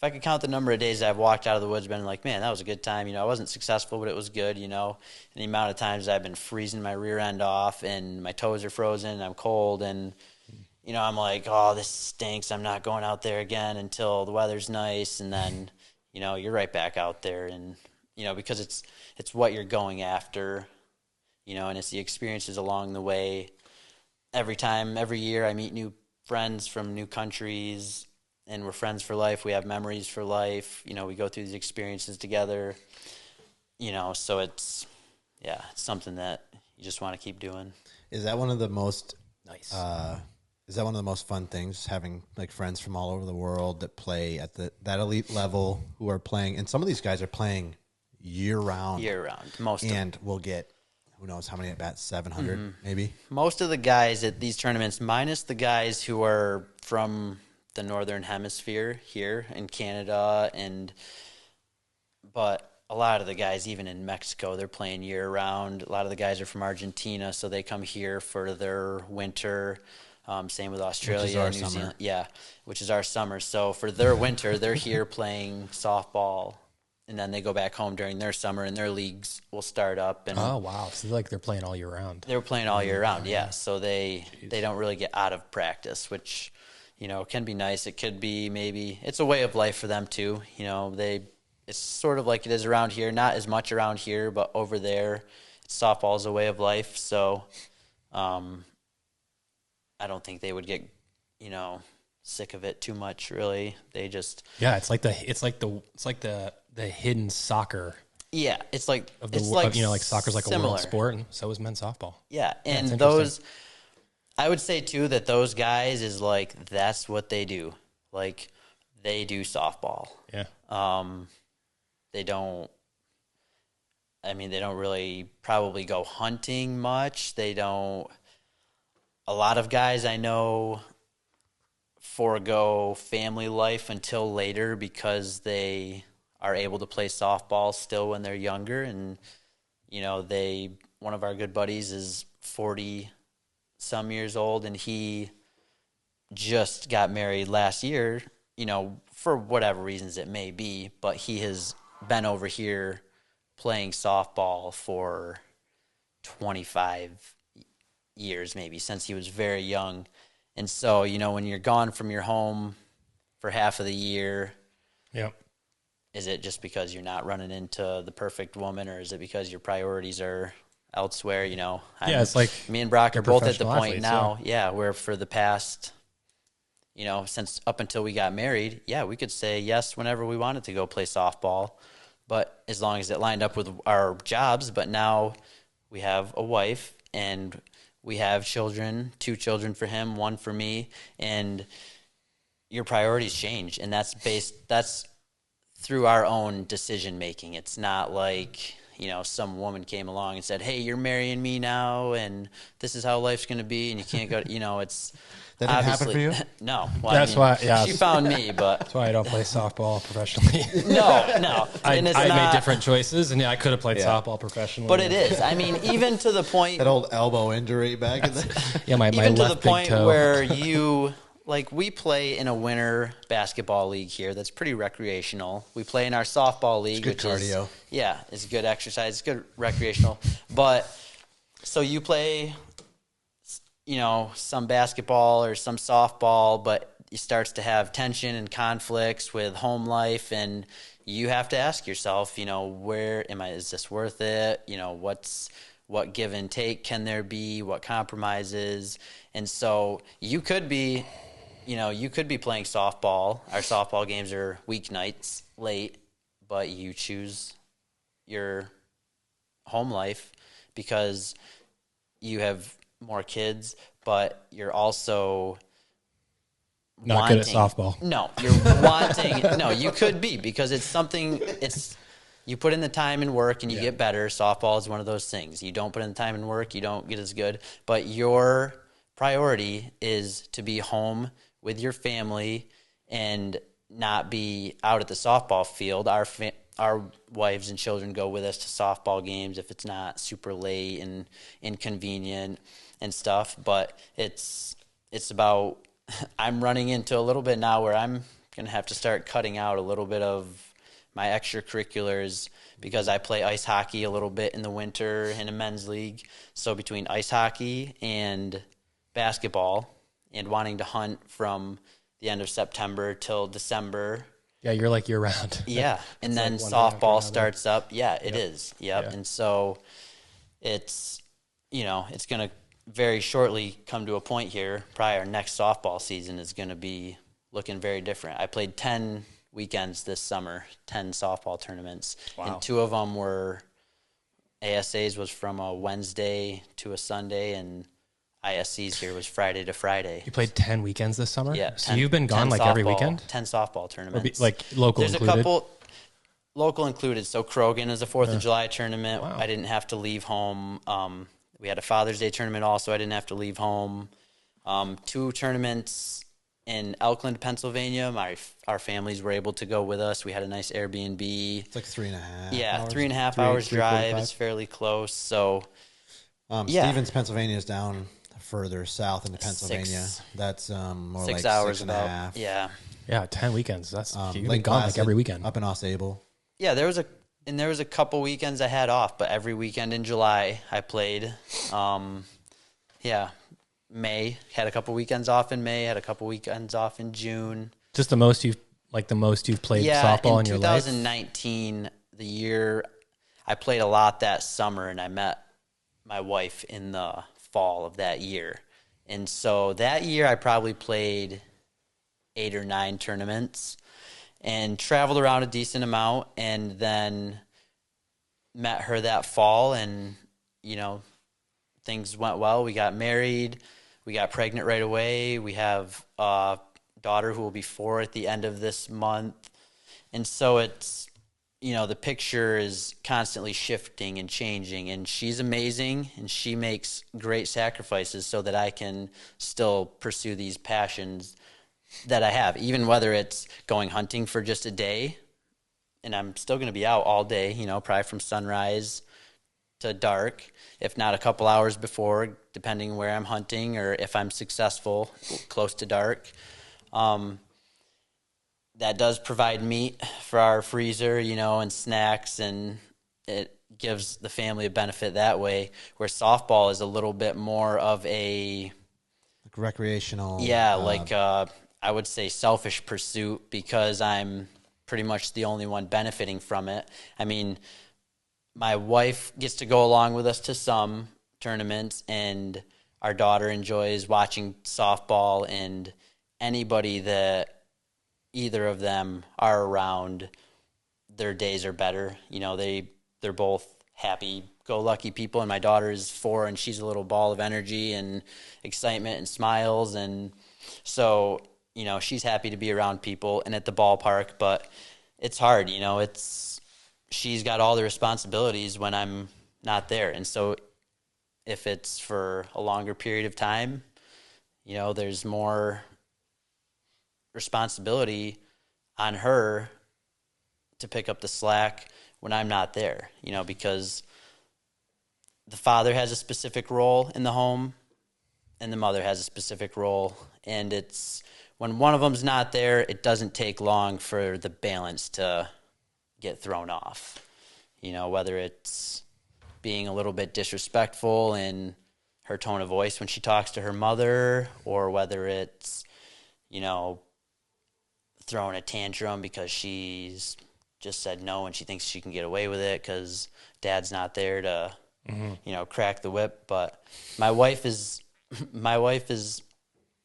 the number of days I've walked out of the woods, been like, man, that was a good time. I wasn't successful, but it was good, and the amount of times I've been freezing my rear end off and my toes are frozen and I'm cold and, I'm like, oh, this stinks. I'm not going out there again until the weather's nice. And then, you're right back out there and, because it's what you're going after, and it's the experiences along the way. Every year I meet new friends from new countries and we're friends for life. We have memories for life. We go through these experiences together, so it's something that you just want to keep doing. Is that one of the most fun things, having like friends from all over the world that play at that elite level who are playing, and some of these guys are playing year round, and will get, who knows how many at bats, 700 maybe. Most of the guys at these tournaments, minus the guys who are from the Northern Hemisphere here in Canada, but a lot of the guys, even in Mexico, they're playing year round. A lot of the guys are from Argentina, so they come here for their winter. Same with Australia, New Zealand. Yeah, which is our summer. So for their winter, they're here playing softball, and then they go back home during their summer, and their leagues will start up. And oh, wow. So they're playing all year round. They're playing all year round, yeah. So they don't really get out of practice, which, can be nice. It could be maybe – it's a way of life for them too. It's sort of like it is around here. Not as much around here, but over there, softball is a way of life. So I don't think they would get, sick of it too much. Really, they just it's like the hidden soccer. Yeah, it's like soccer's like similar. A world sport, and so is men's softball. Yeah, and those, I would say too that those guys is like that's what they do. Like they do softball. Yeah. They don't really probably go hunting much. They don't. A lot of guys I know forego family life until later because they are able to play softball still when they're younger. And, one of our good buddies is 40-some years old, and he just got married last year, for whatever reasons it may be, but he has been over here playing softball for 25 years maybe, since he was very young. And so, when you're gone from your home for half of the year, is it just because you're not running into the perfect woman, or is it because your priorities are elsewhere? It's like me and Brock are both at the point now, where for the past, since up until we got married, we could say yes whenever we wanted to go play softball, but as long as it lined up with our jobs. But now we have a wife and we have children, 2 children for him, 1 for me, and your priorities change, and that's through our own decision making. It's not like, some woman came along and said, "Hey, you're marrying me now, and this is how life's going to be, and you can't go," it's that didn't happen for you? No. Well, that's why, she found me, but that's why I don't play softball professionally. No. I made different choices, and I could have played softball professionally. But it is. I mean, even to the point that old elbow injury back in the my even left to the point toe. where we play in a winter basketball league here that's pretty recreational. We play in our softball league, it's good which cardio. It's good exercise. It's good recreational. But so you play, some basketball or some softball, but it starts to have tension and conflicts with home life, and you have to ask yourself, is this worth it? What give and take can there be? What compromises? And so you could be playing softball. Our softball games are weeknights late, but you choose your home life because you have more kids, but you're also not good at softball. No, you're wanting. No, you could be, because it's something. You put in the time and work and you get better. Softball is one of those things. You don't put in the time and work, you don't get as good. But your priority is to be home with your family and not be out at the softball field. Our wives and children go with us to softball games if it's not super late and inconvenient and stuff. But it's about, I'm running into a little bit now where I'm going to have to start cutting out a little bit of my extracurriculars because I play ice hockey a little bit in the winter in a men's league. So between ice hockey and basketball and wanting to hunt from the end of September till December. Yeah, you're like year round. Yeah. And then softball starts up. Yeah, it is. Yep. Yeah. And so it's going to very shortly come to a point here. Probably our next softball season is going to be looking very different. I played 10 weekends this summer, 10 softball tournaments. Wow. And 2 of them were ASAs was from a Wednesday to a Sunday, and ISC's here was Friday to Friday. You played 10 weekends this summer? Yeah. So you've been gone like every weekend? 10 softball tournaments. Like local There's included? A couple local included. So Krogan is a 4th of July tournament. Wow. I didn't have to leave home. We had a Father's Day tournament also. I didn't have to leave home. 2 tournaments in Elkland, Pennsylvania. Our families were able to go with us. We had a nice Airbnb. It's like 3.5 hours. Yeah, 3.5 hours drive. It's fairly close. So, Stevens, Pennsylvania is down further south into Pennsylvania. That's more 6 like hours 6.5. Yeah. Yeah, 10 weekends. That's you've Lake been gone like every weekend. Up in Ausable. Yeah, there was a couple weekends I had off, but every weekend in July I played. May had a couple weekends off in May, had a couple weekends off in June. Just the most you've played softball in your life? 2019, the year I played a lot that summer, and I met my wife in the fall of that year. And so that year I probably played 8 or 9 tournaments and traveled around a decent amount, and then met her that fall, and things went well. We got married. We got pregnant right away. We have a daughter who will be 4 at the end of this month. And so it's, the picture is constantly shifting and changing. And she's amazing, and she makes great sacrifices so that I can still pursue these passions that I have, even whether it's going hunting for just a day. And I'm still going to be out all day, probably from sunrise to dark, if not a couple hours before, depending where I'm hunting, or if I'm successful, close to dark. That does provide meat for our freezer, and snacks, and it gives the family a benefit that way, where softball is a little bit more of a recreational. Yeah, I would say selfish pursuit, because I'm pretty much the only one benefiting from it. I mean, my wife gets to go along with us to some tournaments, and our daughter enjoys watching softball, and anybody that either of them are around, their days are better. They're both happy-go-lucky people, and my daughter is 4, and she's a little ball of energy and excitement and smiles, and so, she's happy to be around people and at the ballpark. But it's hard, she's got all the responsibilities when I'm not there. And so if it's for a longer period of time, you know, there's more responsibility on her to pick up the slack when I'm not there, you know, because the father has a specific role in the home and the mother has a specific role. And it's when one of them's not there, it doesn't take long for the balance to get thrown off, you know, whether it's being a little bit disrespectful in her tone of voice when she talks to her mother, or whether it's, you know, throwing a tantrum because she's just said no and she thinks she can get away with it because dad's not there to, you know, crack the whip. But my wife is,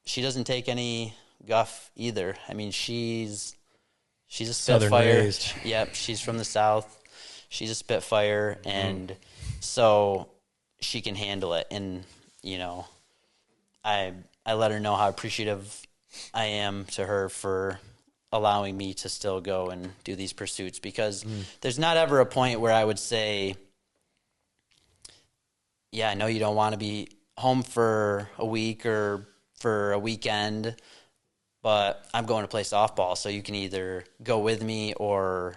she doesn't take any guff either. I mean, she's a Spitfire. Yep, she's from the South. She's a Spitfire, and so she can handle it. And, you know, I let her know how appreciative I am to her for allowing me to still go and do these pursuits, because there's not ever a point where I would say, yeah, I know you don't want to be home for a week or for a weekend, but I'm going to play softball, so you can either go with me or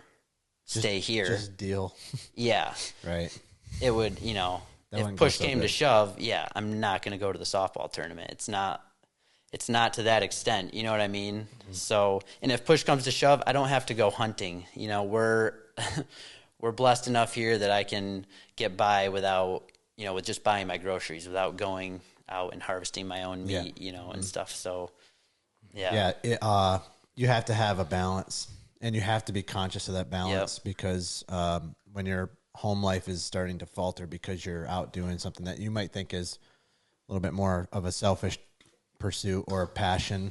stay here. Just deal. Yeah. Right. It would, you know, if push came to shove, yeah, I'm not going to go to the softball tournament. It's not to that extent, you know what I mean? So, and if push comes to shove, I don't have to go hunting. You know, we're blessed enough here that I can get by without, you know, with just buying my groceries, without going out and harvesting my own meat, you know, and stuff. So, yeah. Yeah, you have to have a balance, and you have to be conscious of that balance, because when your home life is starting to falter because you're out doing something that you might think is a little bit more of a selfish pursuit or a passion,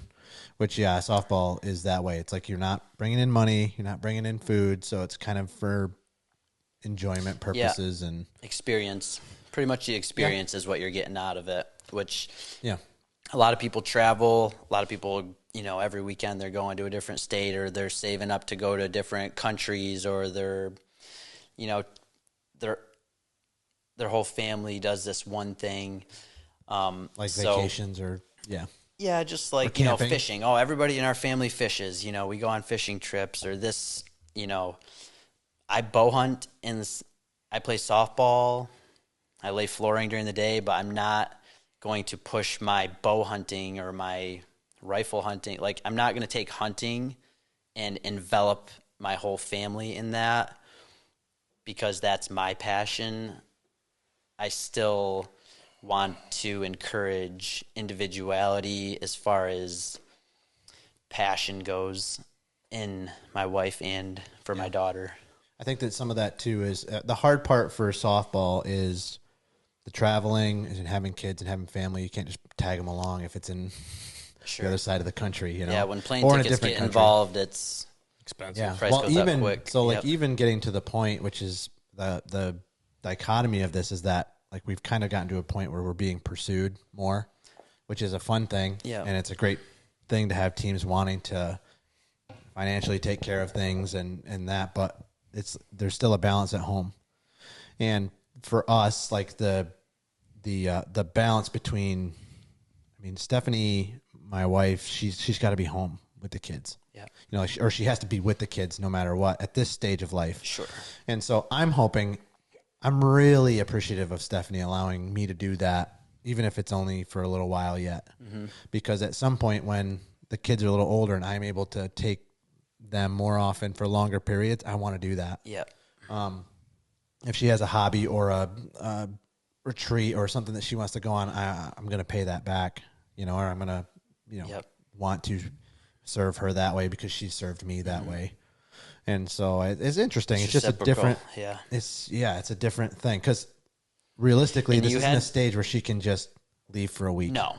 which, softball is that way. It's like you're not bringing in money, you're not bringing in food, so it's kind of for enjoyment purposes and experience. Pretty much the experience is what you're getting out of it, which a lot of people travel. A lot of people, you know, every weekend they're going to a different state, or they're saving up to go to different countries, or they're, you know, their whole family does this one thing. Like vacations or, Yeah, just like, you know, fishing. Oh, everybody in our family fishes. You know, we go on fishing trips, or this, you know, I bow hunt and I play softball. I lay flooring during the day, but I'm not going to push my bow hunting or my rifle hunting. Like, I'm not going to take hunting and envelop my whole family in that, because that's my passion. I still want to encourage individuality as far as passion goes in my wife and for my daughter. I think that some of that too is the hard part for softball is the traveling and having kids and having family. You can't just tag them along if it's in the other side of the country, you know. Yeah, when plane tickets get involved, it's expensive. Yeah, price goes up quick. So like even getting to the point, which is the dichotomy of this, is that like we've kind of gotten to a point where we're being pursued more, which is a fun thing. Yeah. And it's a great thing to have teams wanting to financially take care of things and that, but there's still a balance at home. And for us, like the balance between, I mean, Stephanie, my wife, she's got to be home with the kids. Yeah. You know, or she has to be with the kids no matter what at this stage of life. Sure. And so I'm really appreciative of Stephanie allowing me to do that, even if it's only for a little while yet. Mm-hmm. Because at some point when the kids are a little older and I'm able to take them more often for longer periods, I want to do that. Yeah. If she has a hobby or a retreat or something that she wants to go on, I'm going to pay that back, you know, or I'm going to, you know, want to serve her that way because she served me that way. And so it's interesting. It's just a different, it's a different thing. Because realistically, this isn't a stage where she can just leave for a week. No.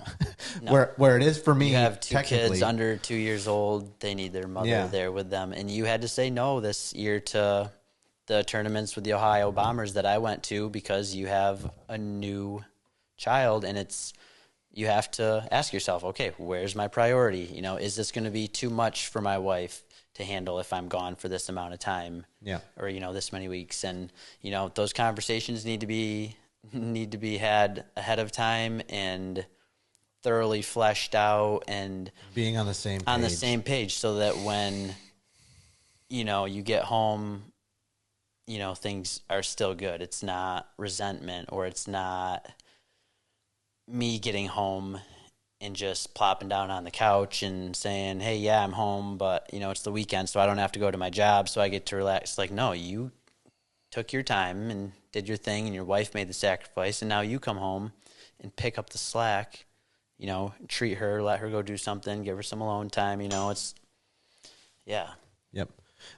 Where it is for me, you have two kids under 2 years old. They need their mother there with them. And you had to say no this year to the tournaments with the Ohio Bombers that I went to, because you have a new child, and it's, you have to ask yourself, okay, where's my priority? You know, is this going to be too much for my wife to handle if I'm gone for this amount of time? Yeah. Or, you know, this many weeks. And, you know, those conversations need to be had ahead of time and thoroughly fleshed out and being on the same page so that when, you know, you get home, you know, things are still good. It's not resentment, or it's not me getting home and just plopping down on the couch and saying, hey, yeah, I'm home, but, you know, it's the weekend, so I don't have to go to my job, so I get to relax. Like, no, you took your time and did your thing, and your wife made the sacrifice, and now you come home and pick up the slack, you know, treat her, let her go do something, give her some alone time, you know, it's, yeah. Yep.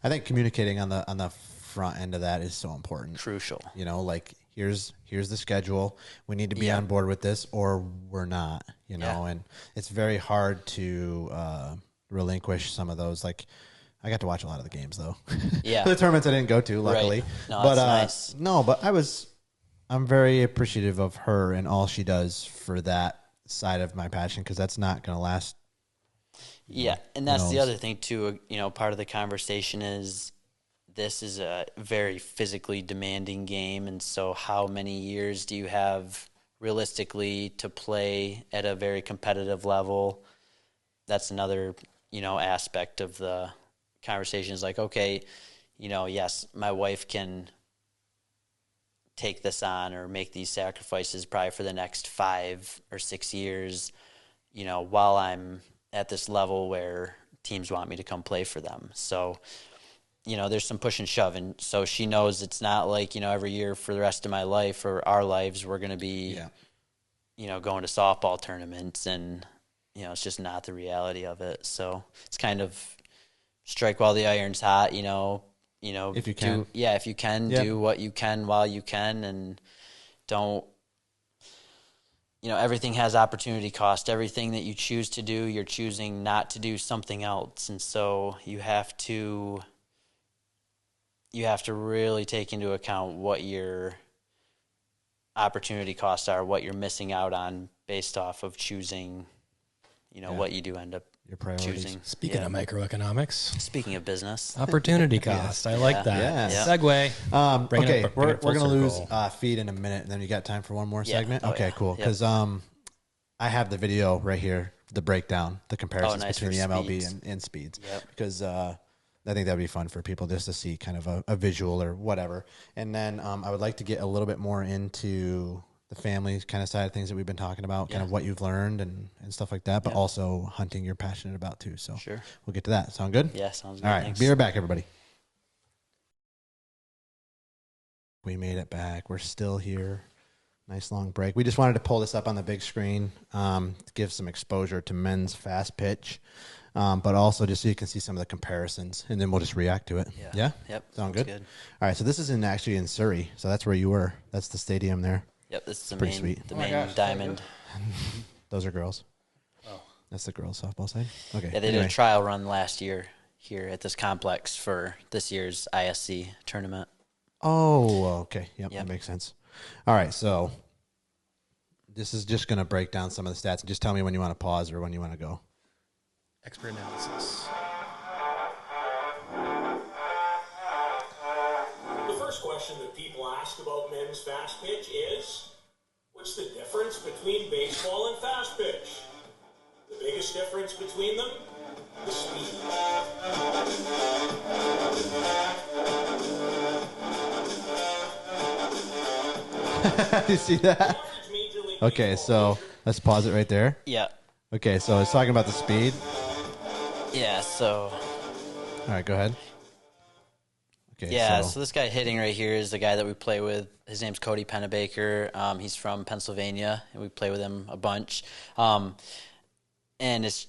I think communicating on the front end of that is so important. Crucial. You know, like, here's the schedule. We need to be on board with this, or we're not, you know, and it's very hard to relinquish some of those. Like, I got to watch a lot of the games, though. Yeah. The tournaments I didn't go to, luckily. Right. No, but, that's nice. No, but I'm very appreciative of her and all she does for that side of my passion, because that's not going to last. Yeah, and that's the other thing, too. You know, part of the conversation is this is a very physically demanding game, and so how many years do you have realistically to play at a very competitive level? That's another, you know, aspect of the conversation is like, okay, you know, yes, my wife can take this on or make these sacrifices probably for the next 5 or 6 years, you know, while I'm at this level where teams want me to come play for them. So, you know, there's some push and shove. And so she knows it's not like, you know, every year for the rest of my life or our lives, we're going to be, you know, going to softball tournaments, and, you know, it's just not the reality of it. So it's kind of strike while the iron's hot, you know, if you can, if you can do what you can while you can, and don't, you know, everything has opportunity cost. Everything that you choose to do, you're choosing not to do something else. And so you have to really take into account what your opportunity costs are, what you're missing out on based off of choosing, you know, what you do end up your priorities. choosing. Speaking of microeconomics. Speaking of business. Opportunity cost. I like that. Yeah. Segue. Okay, we're going to lose feed in a minute, and then you got time for one more segment? Okay, cool. Because I have the video right here, the breakdown, the comparisons between the MLB and speeds. Because I think that would be fun for people just to see kind of a visual or whatever. And then I would like to get a little bit more into the family kind of side of things that we've been talking about, kind of what you've learned and stuff like that, but also hunting you're passionate about too. So we'll get to that. Sound good? Yeah, sounds good. All right, thanks. Be right back, everybody. We made it back. We're still here. Nice long break. We just wanted to pull this up on the big screen to give some exposure to men's fast pitch, but also just so you can see some of the comparisons, and then we'll just react to it. Yeah? Yep. Sound good? All right, so this is actually in Surrey, so that's where you were. That's the stadium there. Yep, this is the pretty main, sweet. The main diamond. Those are girls. Oh. That's the girls' softball side? Okay. Yeah, they did a trial run last year here at this complex for this year's ISC tournament. Oh, okay. Yep, that makes sense. All right, so this is just going to break down some of the stats. And just tell me when you want to pause or when you want to go. Expert analysis. The first question that people ask about men's fast pitch is, what's the difference between baseball and fast pitch? The biggest difference between them? The speed. You see that? Okay, so let's pause it right there. Yeah. Okay, so it's talking about the speed. Yeah, so. All right, go ahead. Okay. Yeah, so this guy hitting right here is the guy that we play with. His name's Cody Pennebaker. He's from Pennsylvania, and we play with him a bunch. And it's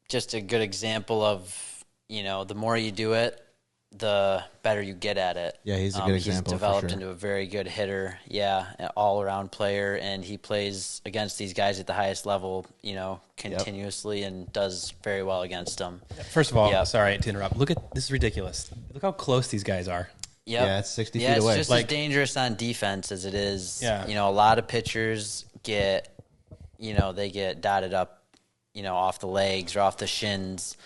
just a good example of, you know, the more you do it, the better you get at it. Yeah, he's a good example. He's developed for sure. into a very good hitter. Yeah, an all-around player, and he plays against these guys at the highest level, you know, continuously, and does very well against them. First of all, sorry to interrupt. Look at this is ridiculous. Look how close these guys are. Yep. Yeah, it's 60 feet it's away. It's just like, as dangerous on defense as it is. Yeah. You know, a lot of pitchers get, they get dotted up, off the legs or off the shins.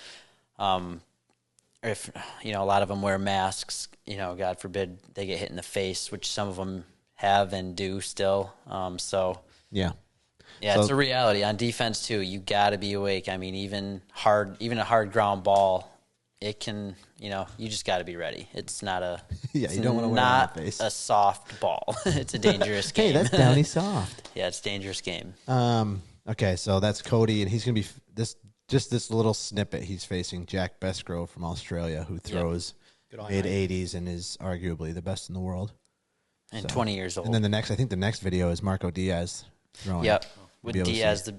If, a lot of them wear masks, God forbid they get hit in the face, which some of them have and do still. Yeah. Yeah, so, it's a reality. On defense, too, you got to be awake. I mean, even a hard ground ball, it can, you just got to be ready. It's not a you don't want to wear it in the face. A soft ball. It's a dangerous game. Hey, that's downy soft. Yeah, it's a dangerous game. Okay, so that's Cody, and he's going to be this little snippet. He's facing Jack Besgrove from Australia, who throws mid-80s and is arguably the best in the world. And 20 years old. And then I think the next video is Marco Diaz throwing. Yep, with Diaz,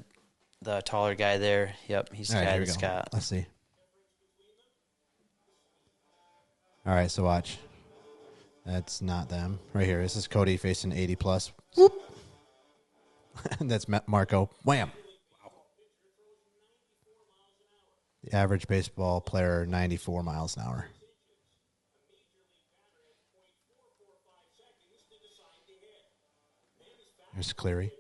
the taller guy there. Yep, he's the guy that's got. Let's see. All right, so watch. That's not them. Right here. This is Cody facing 80+. Whoop. That's Marco. Wham. Wow. The average baseball player, 94 miles an hour. Here's Cleary.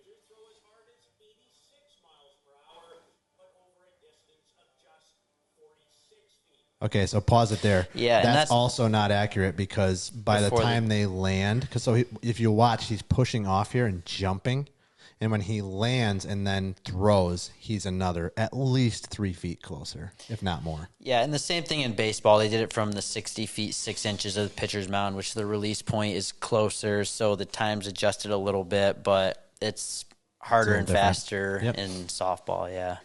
Okay, so pause it there. Yeah, that's also not accurate because by the time they land, if you watch, he's pushing off here and jumping, and when he lands and then throws, he's at least 3 feet closer, if not more. Yeah, and the same thing in baseball. They did it from the 60 feet 6 inches of the pitcher's mound, which the release point is closer, so the time's adjusted a little bit, but it's harder and faster in softball. Yeah.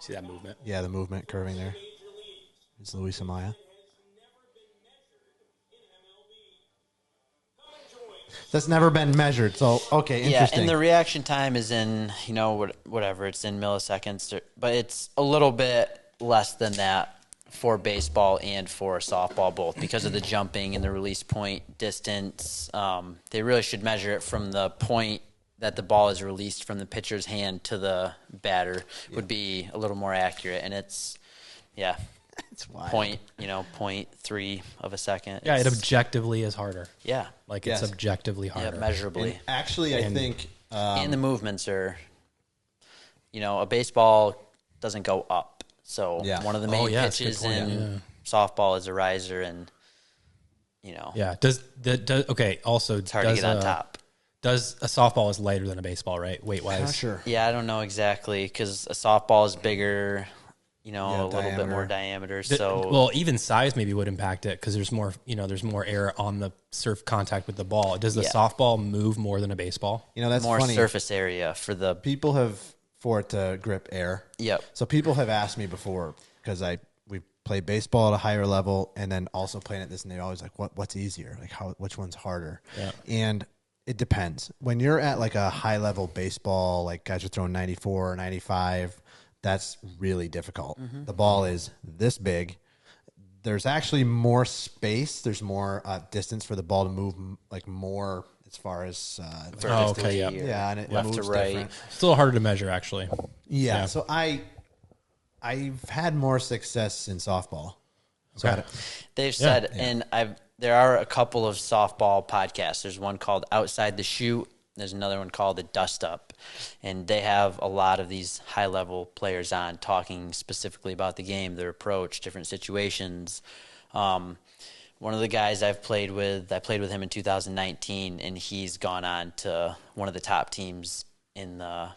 See that movement? Yeah, the movement curving there. It's Luis Amaya. That's never been measured. So, okay, interesting. Yeah, and the reaction time is in, whatever. It's in milliseconds. But it's a little bit less than that for baseball and for softball both because of the jumping and the release point distance. They really should measure it from the point that the ball is released from the pitcher's hand to the batter would be a little more accurate. And it's wild. 0.3 of a second. Yeah, it objectively is harder. Yeah. It's objectively harder. Yeah, measurably. And actually, I think... and the movements are, a baseball doesn't go up. So one of the main pitches in softball is a riser and, Yeah. Also, it's hard to get on top. Does a softball is lighter than a baseball, right? Weight-wise? Not sure. Yeah, I don't know exactly because a softball is bigger, a little bit more diameter. Even size maybe would impact it because there's more air on the surf contact with the ball. Does the softball move more than a baseball? That's more funny. Surface area for the people have for it to grip air. Yep. So people have asked me before because we played baseball at a higher level and then also playing at this, and they're always like, "What's easier? Which one's harder?" Yeah. And it depends. When you're at a high level baseball, like guys are throwing 94 or 95, that's really difficult. Mm-hmm. The ball is this big. There's actually more space. There's more distance for the ball to move more as far as yeah, and it left moves to right. different. Still a little harder to measure, actually. Yeah. So I've had more success in softball. Okay. They've said, and there are a couple of softball podcasts. There's one called Outside the Chute. There's another one called The Dust Up. And they have a lot of these high-level players on talking specifically about the game, their approach, different situations. One of the guys I played with him in 2019, and he's gone on to one of the top teams in the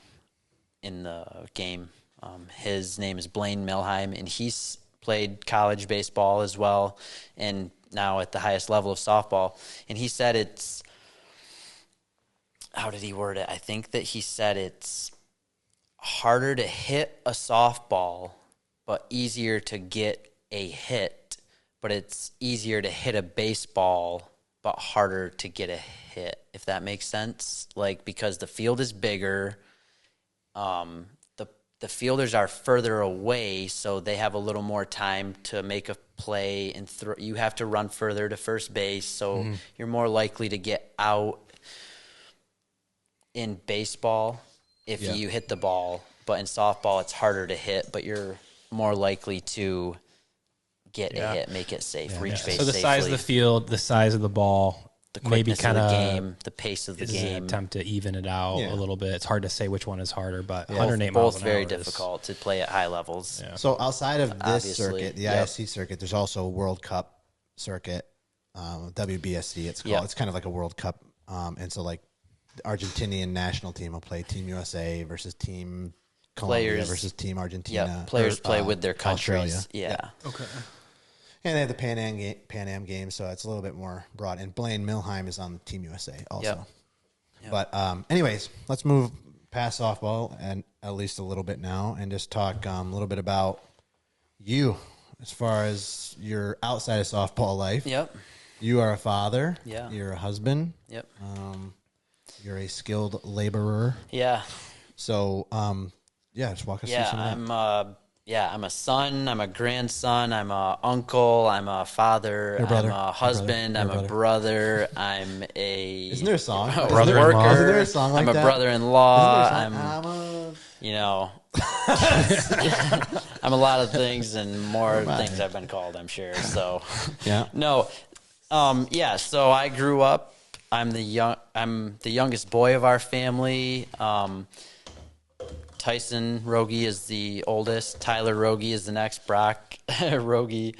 game. His name is Blaine Milheim, and he's played college baseball as well, and now at the highest level of softball. And he said it's, how did he word it? I think that he said it's harder to hit a softball, but easier to get a hit. But it's easier to hit a baseball, but harder to get a hit, if that makes sense. Because the field is bigger, the the fielders are further away, so they have a little more time to make a play, and you have to run further to first base, so you're more likely to get out in baseball if you hit the ball. But in softball, it's harder to hit, but you're more likely to get a hit, make it safe, reach base So the safely. size of the field, the size of the ball, the quickness of the game, the pace of the is game. An attempt to even it out a little bit. It's hard to say which one is harder, but 108 both miles an very hour difficult to play at high levels. Yeah. So outside of this Obviously, circuit, the ISC circuit, there's also a World Cup circuit, WBSC it's called. Yep. It's kind of like a World Cup. And so like the Argentinian national team will play Team USA versus Team Colombia versus Team Argentina. Yeah, players play with their countries. Australia. Yeah. Okay. And they have the Pan Am Games, so it's a little bit more broad. And Blaine Milheim is on Team USA also. Yep. But anyways, let's move past softball and at least a little bit now and just talk a little bit about you as far as your outside of softball life. Yep. You are a father. Yeah. You're a husband. Yep. You're a skilled laborer. Yeah. So, just walk us through some of that. I'm a son, I'm a grandson, I'm a uncle, I'm a father, I'm a husband, I'm a brother, I'm a... Isn't there a song? Brother-in-law. Isn't there a song like that? I'm a brother-in-law. I'm I'm a lot of things and more things I've been called, I'm sure. So, no. So I grew up, I'm the youngest boy of our family. Tyson Roggie is the oldest. Tyler Roggie is the next. Brock Roggie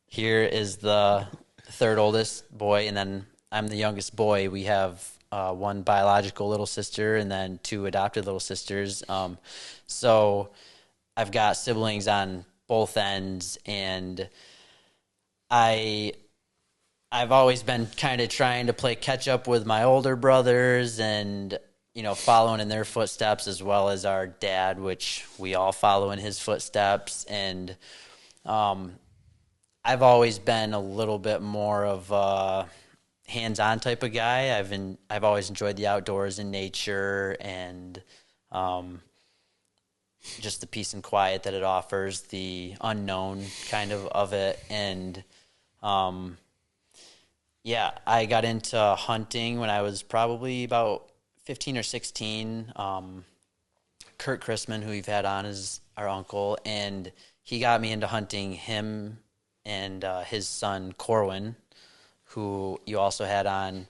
here is the third oldest boy, and then I'm the youngest boy. We have one biological little sister and then two adopted little sisters. So I've got siblings on both ends, and I've always been kind of trying to play catch up with my older brothers and following in their footsteps, as well as our dad, which we all follow in his footsteps. And I've always been a little bit more of a hands-on type of guy. I've always enjoyed the outdoors and nature and just the peace and quiet that it offers, the unknown kind of it. And I got into hunting when I was probably about 15 or 16. Kurt Chrisman, who we've had on, is our uncle, and he got me into hunting. Him and his son Corwin, who you also had on,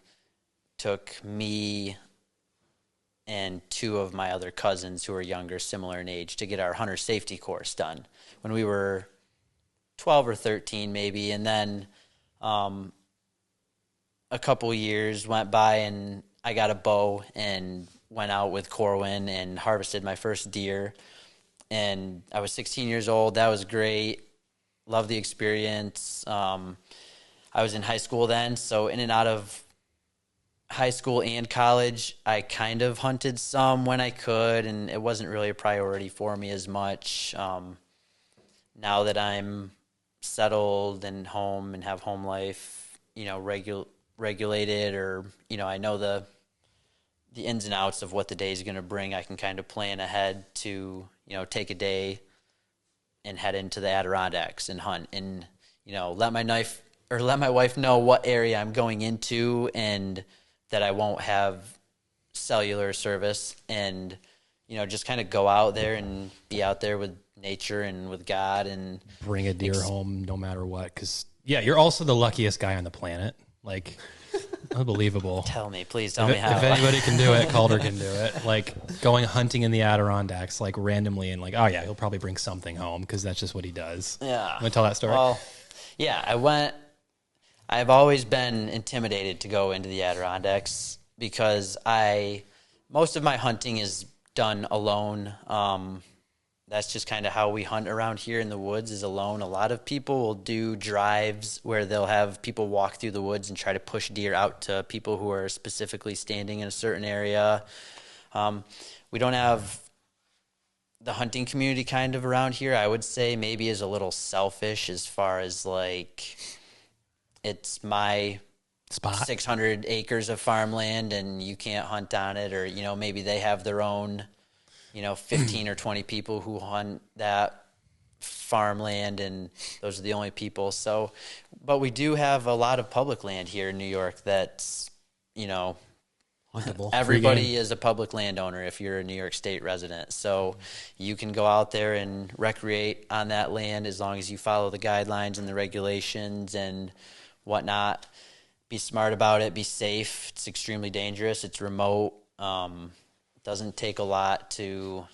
took me and two of my other cousins who are younger, similar in age, to get our hunter safety course done when we were 12 or 13 maybe. And then a couple years went by and I got a bow and went out with Corwin and harvested my first deer. And I was 16 years old. That was great. Loved the experience. I was in high school then, so in and out of high school and college, I kind of hunted some when I could, and it wasn't really a priority for me as much. Now that I'm settled and home and have home life, regulated, or I know the ins and outs of what the day is going to bring, I can kind of plan ahead to take a day and head into the Adirondacks and hunt, and let my wife know what area I'm going into and that I won't have cellular service, and just kind of go out there and be out there with nature and with God and bring a deer home no matter what. Because you're also the luckiest guy on the planet. Like, unbelievable. Please tell me how. If anybody can do it, Calder can do it. Like, going hunting in the Adirondacks, like, randomly, and like, he'll probably bring something home because that's just what he does. Yeah. Want to tell that story? Well, I've always been intimidated to go into the Adirondacks because most of my hunting is done alone. That's just kind of how we hunt around here in the woods, is alone. A lot of people will do drives where they'll have people walk through the woods and try to push deer out to people who are specifically standing in a certain area. We don't have the hunting community kind of around here, I would say maybe is a little selfish as far as like, it's my spot, 600 acres of farmland and you can't hunt on it, or maybe they have their own 15 or 20 people who hunt that farmland, and those are the only people. So, but we do have a lot of public land here in New York that's, huntable. Everybody is a public landowner if you're a New York State resident. So you can go out there and recreate on that land as long as you follow the guidelines and the regulations and whatnot. Be smart about it. Be safe. It's extremely dangerous. It's remote. Doesn't take a lot to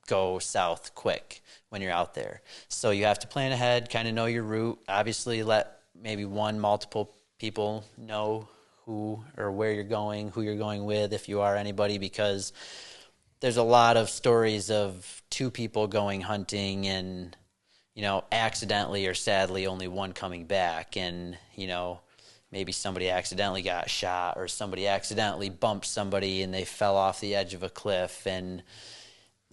go south quick when you're out there. So you have to plan ahead, kind of know your route. Obviously, let maybe multiple people know who or where you're going, who you're going with, if you are anybody, because there's a lot of stories of 2 people going hunting and, accidentally or sadly only one coming back, and, maybe somebody accidentally got shot or somebody accidentally bumped somebody and they fell off the edge of a cliff, and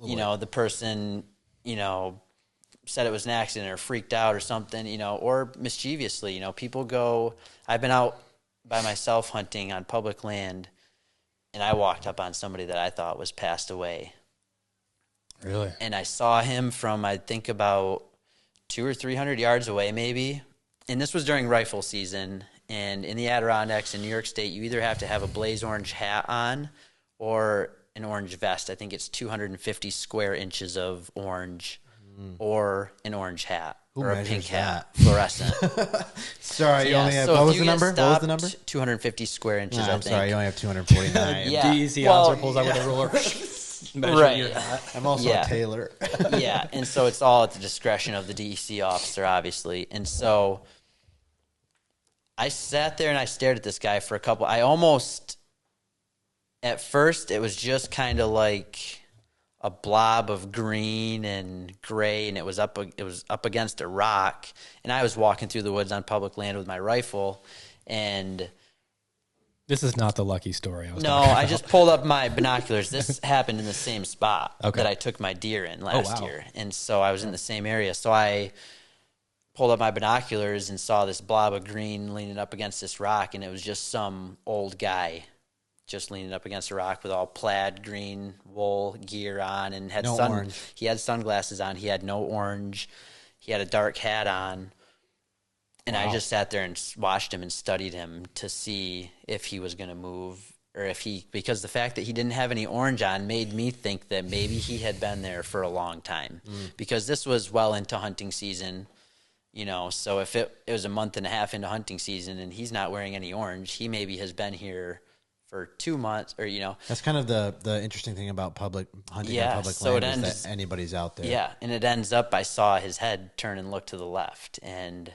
the person, said it was an accident or freaked out or something, or mischievously, people go, I've been out by myself hunting on public land, and I walked up on somebody that I thought was passed away. Really? And I saw him from, I think, about 200 or 300 yards away maybe. And this was during rifle season. And in the Adirondacks in New York State, you either have to have a blaze orange hat on or an orange vest. I think it's 250 square inches of orange or an orange hat. Or a pink hat, fluorescent. Sorry, you only have, what was the number? What was the number? 250 square inches, I think. I'm sorry, you only have 249. Yeah. DEC officer pulls out with a ruler. Right. I'm also a tailor. Yeah, and so it's all at the discretion of the DEC officer, obviously. And so I sat there and I stared at this guy for at first it was just kind of like a blob of green and gray, and it was up against a rock, and I was walking through the woods on public land with my rifle, and this is not the lucky story. I just pulled up my binoculars. This happened in the same spot that I took my deer in last year, and so I was in the same area. So I pulled up my binoculars and saw this blob of green leaning up against this rock, and it was just some old guy just leaning up against a rock with all plaid green wool gear on, and had he had sunglasses on. He had no orange. He had a dark hat on. And I just sat there and watched him and studied him to see if he was going to move, or because the fact that he didn't have any orange on made me think that maybe he had been there for a long time, because this was well into hunting season, so if it was a month and a half into hunting season and he's not wearing any orange, he maybe has been here for 2 months, or That's kind of the interesting thing about public hunting on public land, is that anybody's out there. Yeah, and it ends up, I saw his head turn and look to the left, and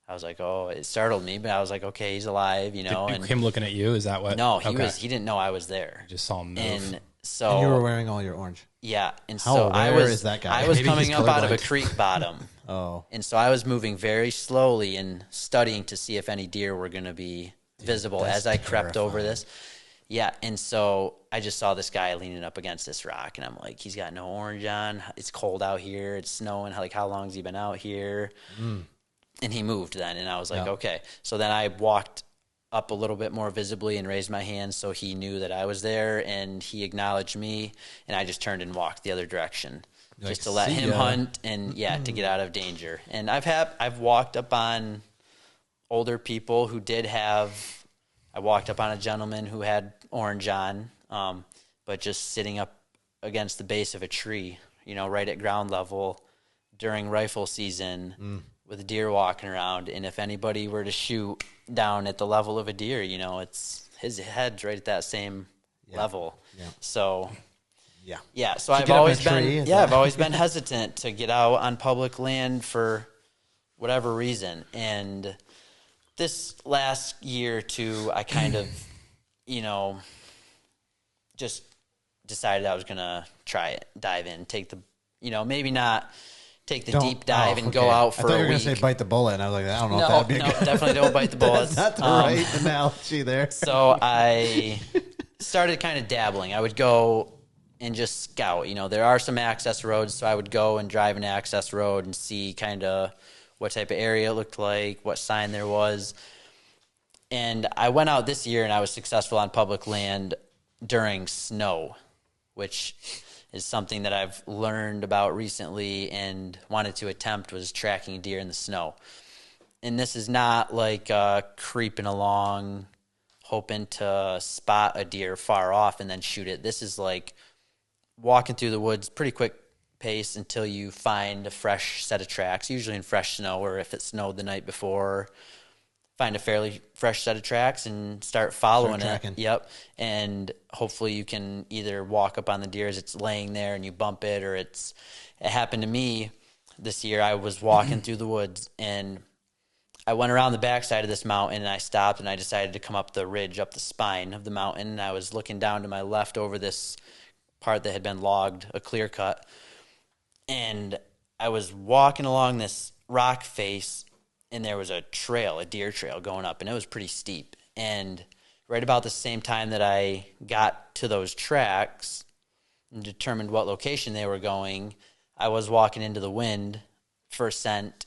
I was like, oh, it startled me, but I was like, okay, he's alive, and him looking at you, is that what? No, he didn't know I was there. You just saw him move. And you were wearing all your orange. Yeah, and so is that guy? I was coming up out of a creek bottom. Oh. And so I was moving very slowly and studying to see if any deer were going to be visible as I crept over this. Yeah, and so I just saw this guy leaning up against this rock, and I'm like, he's got no orange on. It's cold out here. It's snowing. Like, how long has he been out here? And he moved then, and I was like, okay. So then I walked up a little bit more visibly and raised my hand so he knew that I was there, and he acknowledged me, and I just turned and walked the other direction just to let him hunt and, to get out of danger. And I've walked up on older people who did have – I walked up on a gentleman who had orange on, but just sitting up against the base of a tree, right at ground level during rifle season with a deer walking around. And if anybody were to shoot down at the level of a deer, it's his head's right at that same level. Yeah. So, so I've always been hesitant to get out on public land for whatever reason. And this last year or two, I kind of, just decided I was going to try it, dive in, take the, maybe not take the deep dive and go out for a week. I thought you were going to say bite the bullet, and I was like, I don't know if that would be good. Definitely don't bite the bullets. That's not the right analogy there. So I started kind of dabbling. I would go and just scout. There are some access roads, so I would go and drive an access road and see kind of what type of area it looked like, what sign there was. And I went out this year, and I was successful on public land during snow, which is something that I've learned about recently and wanted to attempt, was tracking deer in the snow. And this is not like creeping along, hoping to spot a deer far off and then shoot it. This is like walking through the woods, pretty quick pace until you find a fresh set of tracks, usually in fresh snow, or if it snowed the night before, find a fairly fresh set of tracks and start following it. Yep. And hopefully you can either walk up on the deer as it's laying there and you bump it, or it happened to me this year. I was walking through the woods and I went around the backside of this mountain and I stopped and I decided to come up the ridge, up the spine of the mountain. And I was looking down to my left over this part that had been logged, a clear cut. And I was walking along this rock face and there was a trail, a deer trail going up, and it was pretty steep. And right about the same time that I got to those tracks and determined what location they were going, I was walking into the wind for scent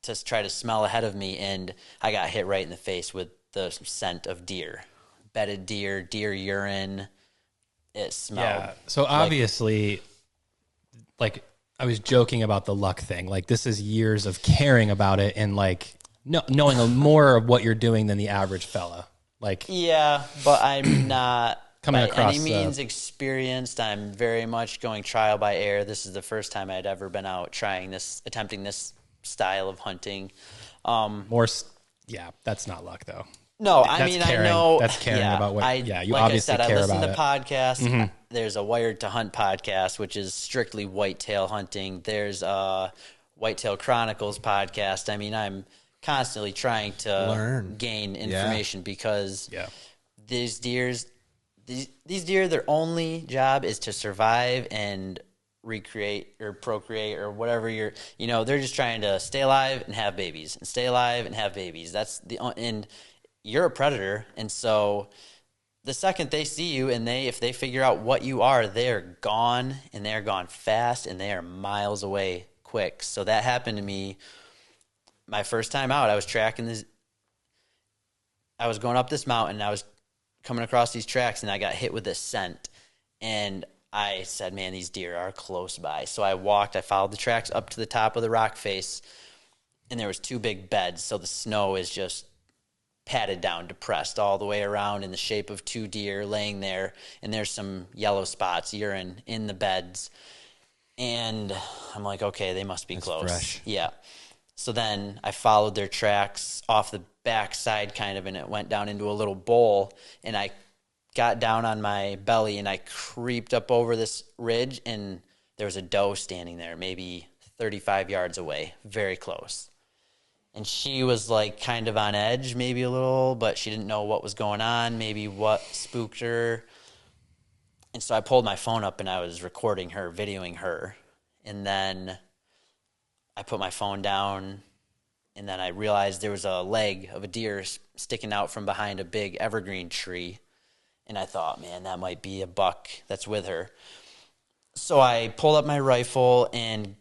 to try to smell ahead of me, and I got hit right in the face with the scent of deer. Bedded deer, deer urine. It smelled. Yeah, so obviously, like I was joking about the luck thing. Like, this is years of caring about it and like knowing more of what you're doing than the average fella. Like, yeah, but I'm not coming by across any means experienced. I'm very much going trial by error. This is the first time I'd ever been out attempting this style of hunting. Yeah, that's not luck though. No, I know that's caring about what. You like obviously I said, care I listen about to it. podcasts. Mm-hmm. There's a Wired to Hunt podcast, which is strictly whitetail hunting. There's a Whitetail Chronicles podcast. I mean, I'm constantly trying to gain information because these deer, their only job is to survive and recreate or procreate or whatever they're just trying to stay alive and have babies and stay alive and have babies. And you're a predator. And so the second they see you and if they figure out what you are, they're gone, and they're gone fast, and they are miles away quick. So that happened to me my first time out. I was going up this mountain, and I was coming across these tracks, and I got hit with this scent, and I said, man, these deer are close by. So I followed the tracks up to the top of the rock face, and there was 2 big beds. So the snow is just patted down, depressed all the way around in the shape of 2 deer laying there. And there's some yellow spots, urine in the beds. And I'm like, okay, they must be close. Fresh. Yeah. So then I followed their tracks off the backside kind of, and it went down into a little bowl, and I got down on my belly and I creeped up over this ridge, and there was a doe standing there, maybe 35 yards away, very close. And she was like kind of on edge, maybe a little, but she didn't know what was going on, maybe what spooked her. And so I pulled my phone up and I was recording her, videoing her. And then I put my phone down, and then I realized there was a leg of a deer sticking out from behind a big evergreen tree. And I thought, man, that might be a buck that's with her. So I pulled up my rifle, and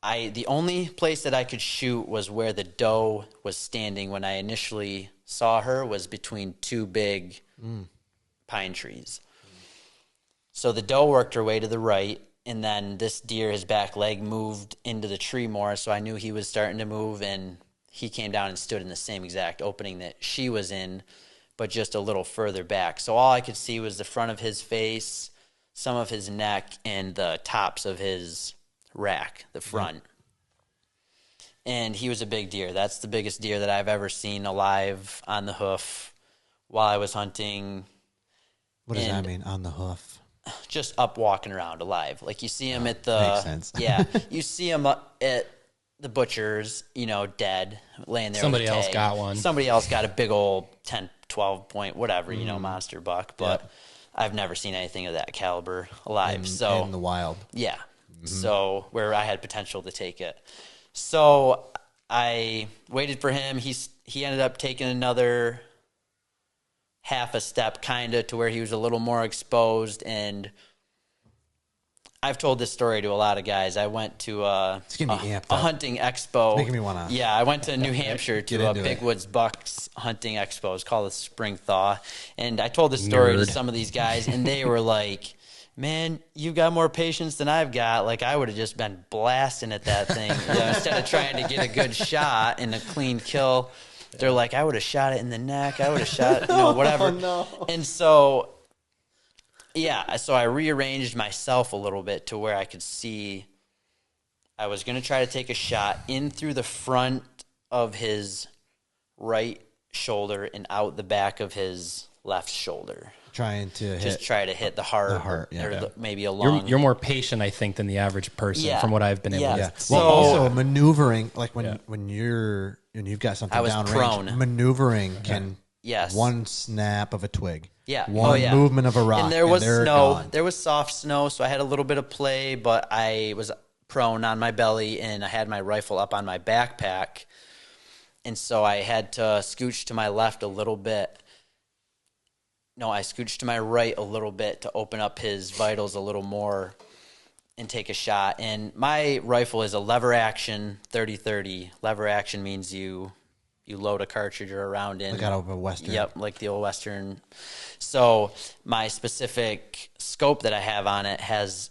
the only place that I could shoot was where the doe was standing when I initially saw her, was between 2 big pine trees. So the doe worked her way to the right, and then this deer, his back leg moved into the tree more, so I knew he was starting to move, and he came down and stood in the same exact opening that she was in, but just a little further back. So all I could see was the front of his face, some of his neck, and the tops of his rack, the front. And he was a big deer. That's the biggest deer that I've ever seen alive on the hoof while I was hunting. What does that mean, on the hoof? Just up walking around alive. Like you see him at makes sense. Yeah, you see him at the butcher's, dead, laying there. Somebody with a else tag. got one. Somebody else got a big old 10, 12 point, whatever, monster buck. But I've never seen anything of that caliber alive. In the wild. Yeah. Mm-hmm. So where I had potential to take it. So I waited for him. He ended up taking another half a step kind of to where he was a little more exposed, and I've told this story to a lot of guys. I went to a hunting expo. It's making me want to. Yeah, I went to New Hampshire to a Big Woods Bucks hunting expo. It's called the Spring Thaw. And I told this story to some of these guys, and they were like, man, you've got more patience than I've got. Like, I would have just been blasting at that thing. Instead of trying to get a good shot and a clean kill, they're like, I would have shot it in the neck. I would have shot, whatever. Oh, no. And so... yeah, so I rearranged myself a little bit to where I could see I was going to try to take a shot in through the front of his right shoulder and out the back of his left shoulder. Trying to try to hit the heart. Maybe a long... You're more patient, I think, than the average person from what I've been able to see. Well, also maneuvering, like when you've got something downrange, prone. Maneuvering can... Yes. One snap of a twig. Yeah. One movement of a rock. And there was snow. Gone. There was soft snow, so I had a little bit of play, but I was prone on my belly, and I had my rifle up on my backpack. And so I had to scooch to my left a little bit. No, I scooched to my right a little bit to open up his vitals a little more and take a shot. And my rifle is a lever action 30-30. Lever action means you load a cartridge or a round in. Like out of a Western. Yep, like the old Western. So my specific scope that I have on it has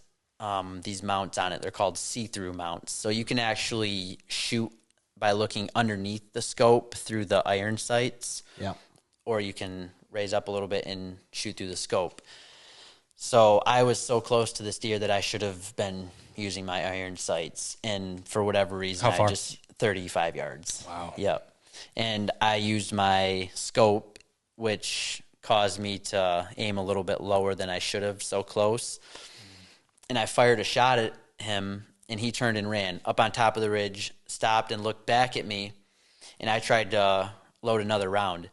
these mounts on it. They're called see-through mounts. So you can actually shoot by looking underneath the scope through the iron sights. Yeah. Or you can raise up a little bit and shoot through the scope. So I was so close to this deer that I should have been using my iron sights. And for whatever reason, How far? I just 35 yards. Wow. Yep. And I used my scope, which caused me to aim a little bit lower than I should have, so close. And I fired a shot at him, and he turned and ran up on top of the ridge, stopped and looked back at me, and I tried to load another round.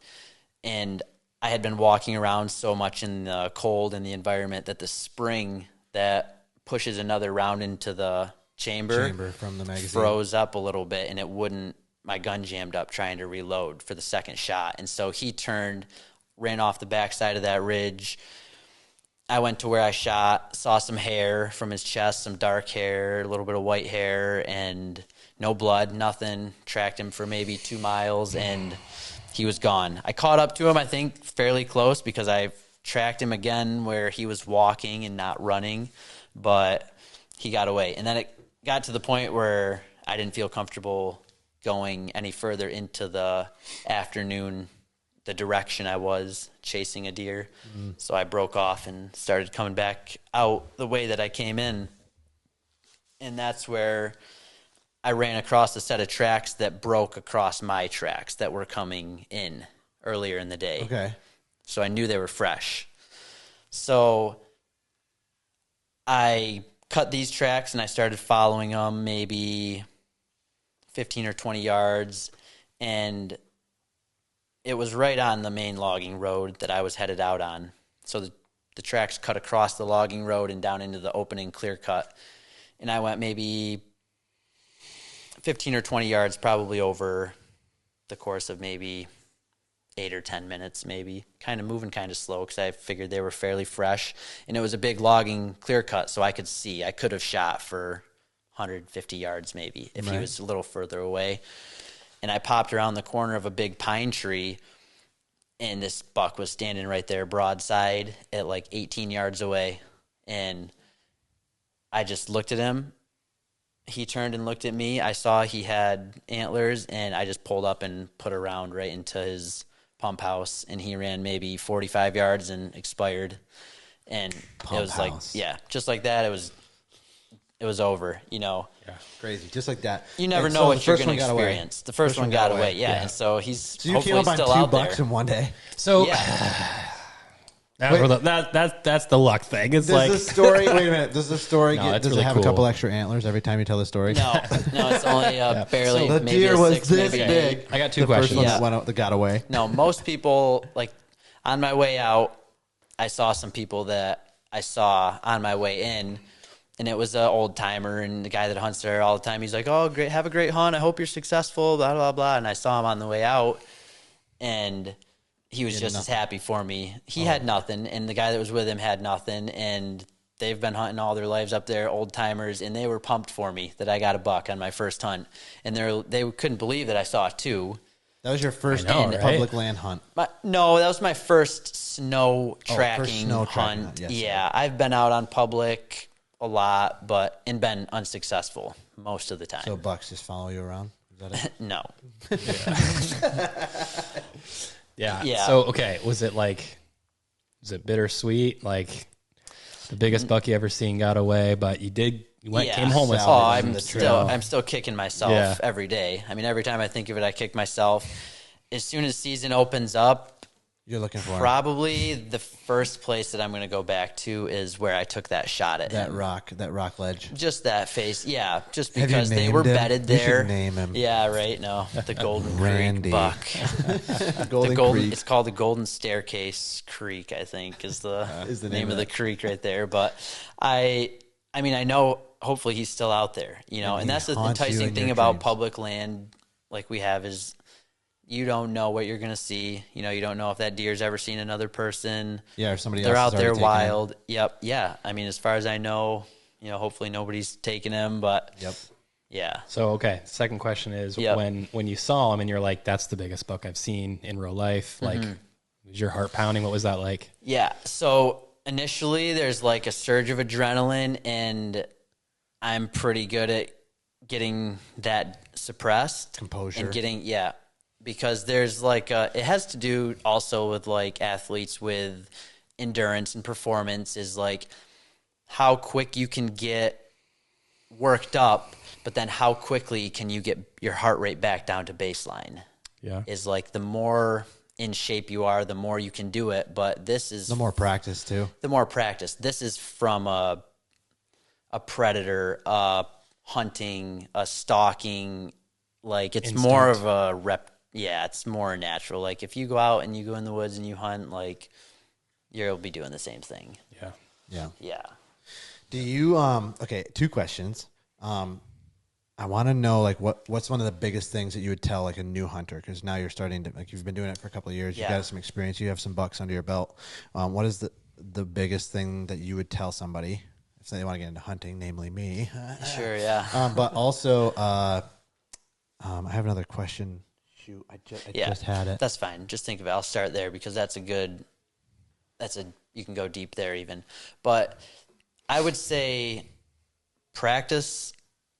And I had been walking around so much in the cold and the environment that the spring that pushes another round into the chamber from the magazine froze up a little bit, and it wouldn't. My gun jammed up trying to reload for the second shot. And so he turned, ran off the backside of that ridge. I went to where I shot, saw some hair from his chest, some dark hair, a little bit of white hair, and no blood, nothing. Tracked him for maybe 2 miles, and he was gone. I caught up to him, I think, fairly close because I tracked him again where he was walking and not running, but he got away. And then it got to the point where I didn't feel comfortable going any further into the afternoon, the direction I was chasing a deer. So I broke off and started coming back out the way that I came in. And that's where I ran across a set of tracks that broke across my tracks that were coming in earlier in the day. Okay. So I knew they were fresh. So I cut these tracks and I started following them maybe 15 or 20 yards, and it was right on the main logging road that I was headed out on. So the tracks cut across the logging road and down into the opening clear cut. And I went maybe 15 or 20 yards, probably over the course of maybe 8 or 10 minutes, maybe. Kind of moving kind of slow because I figured they were fairly fresh. And it was a big logging clear cut, so I could see. I could have shot for 150 yards maybe if he was a little further away. And I popped around the corner of a big pine tree, and this buck was standing right there broadside at like 18 yards away. And I just looked at him. He turned and looked at me. I saw he had antlers, and I just pulled up and put a round right into his pump house, and he ran maybe 45 yards and expired. And it was like, just like that. It was over, Yeah, crazy. Just like that. You never know what you're going to experience. The first one got away, and so he's you hopefully came up still on out $2 there. in one day. So that's the luck thing. It's does the story? Wait a minute. Does the story does really it have cool. a couple extra antlers every time you tell the story? No, it's only barely. So the maybe deer a was 6, this maybe an big. 8. I got two the questions. First one that got away. No, most people, like, on my way out, I saw some people that I saw on my way in, and it was an old timer, and the guy that hunts there all the time, he's like, oh, great, have a great hunt. I hope you're successful, blah, blah, blah. And I saw him on the way out, and he was just as happy for me. He had nothing, and the guy that was with him had nothing, and they've been hunting all their lives up there, old timers, and they were pumped for me that I got a buck on my first hunt. And they couldn't believe that I saw 2. That was your first public land hunt? No, that was my first snow tracking hunt. Yes, yeah, I've been out on public a lot, and been unsuccessful most of the time. So bucks just follow you around? Is that it? No. Yeah. So, okay, was it bittersweet? Like the biggest buck you ever seen got away, but came home with something. I'm still kicking myself every day. I mean, every time I think of it, I kick myself. As soon as season opens up, you're looking for probably the first place that I'm going to go back to is where I took that shot at that rock ledge. Just that face, yeah. Just because they were bedded there. You should name him. Yeah, right. No, the Golden Randy. Creek buck. Golden Creek. It's called the Golden Staircase Creek, I think, is the name of the creek right there. But I know. Hopefully, he's still out there. And that's the enticing thing about public land, like we have, is you don't know what you're going to see. You don't know if that deer's ever seen another person. Yeah, or somebody else. They're out there wild. Yep. Yeah. I mean, as far as I know, hopefully nobody's taking him, but yep. Yeah. So, okay. Second question is when you saw him and you're like, that's the biggest buck I've seen in real life. Like, was your heart pounding? What was that like? Yeah. So initially there's like a surge of adrenaline, and I'm pretty good at getting that suppressed. Composure. And because there's it has to do also with like athletes with endurance and performance, is like how quick you can get worked up, but then how quickly can you get your heart rate back down to baseline? Yeah. Is like the more in shape you are, the more you can do it. But this is the more practice too. The more practice. This is from a predator, hunting, a stalking. Like it's instinct. more of a rep. Yeah, it's more natural. Like if you go out and you go in the woods and you hunt, like you'll be doing the same thing. Yeah. Yeah. Yeah. Do you okay, 2 questions. I want to know like what's one of the biggest things that you would tell like a new hunter, because now you're starting to, like, you've been doing it for a couple of years, you've got some experience, you have some bucks under your belt. What is the biggest thing that you would tell somebody if they want to get into hunting, namely me? Sure, yeah. But also I have another question. Shoot, I just had it. That's fine. Just think of it. I'll start there because you can go deep there even. But I would say practice,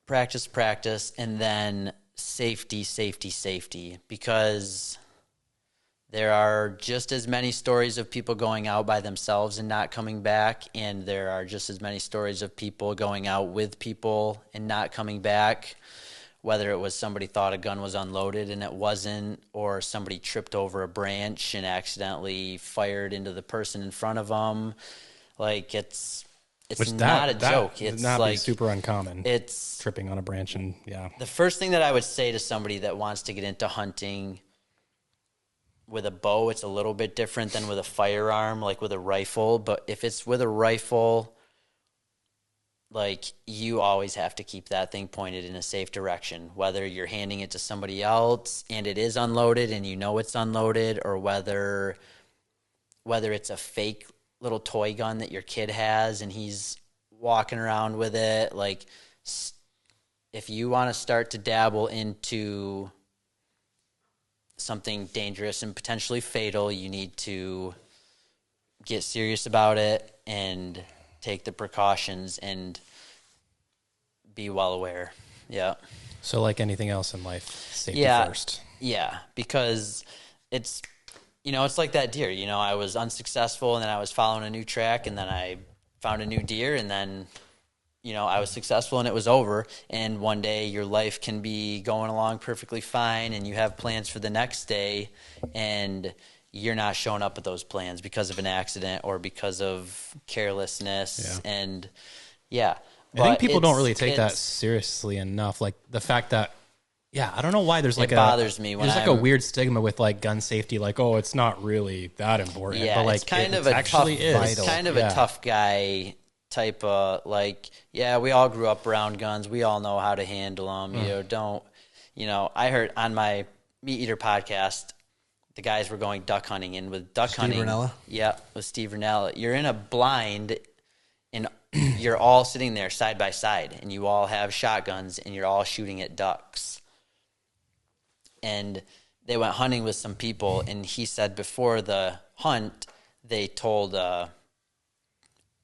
and then safety, because there are just as many stories of people going out by themselves and not coming back, and there are just as many stories of people going out with people and not coming back. Whether it was somebody thought a gun was unloaded and it wasn't, or somebody tripped over a branch and accidentally fired into the person in front of them. Like it's not a joke. It's not like be super uncommon. It's tripping on a branch, and the first thing that I would say to somebody that wants to get into hunting with a bow, it's a little bit different than with a firearm, like with a rifle. But if it's with a rifle, like you always have to keep that thing pointed in a safe direction, whether you're handing it to somebody else and it is unloaded and you know it's unloaded, or whether it's a fake little toy gun that your kid has and he's walking around with it. Like if you want to start to dabble into something dangerous and potentially fatal, you need to get serious about it and take the precautions and be well aware. Yeah. So like anything else in life, safety first. Yeah, because it's like that deer. I was unsuccessful, and then I was following a new track, and then I found a new deer, and then I was successful and it was over. And one day your life can be going along perfectly fine and you have plans for the next day, and you're not showing up at those plans because of an accident or because of carelessness. Yeah. And I think people don't really take that seriously enough. Like the fact that, I don't know why there's like it bothers me when there's like a weird stigma with like gun safety. Like, oh, it's not really that important. Yeah, but like it's kind of it a actually tough, is. It's kind of a tough guy type of like, we all grew up around guns. We all know how to handle them. I heard on my Meat Eater podcast, the guys were going duck hunting, and with duck hunting, Ranella? Yeah, with Steve Ranella, you're in a blind and you're all sitting there side by side, and you all have shotguns, and you're all shooting at ducks. And they went hunting with some people, and he said before the hunt, they told a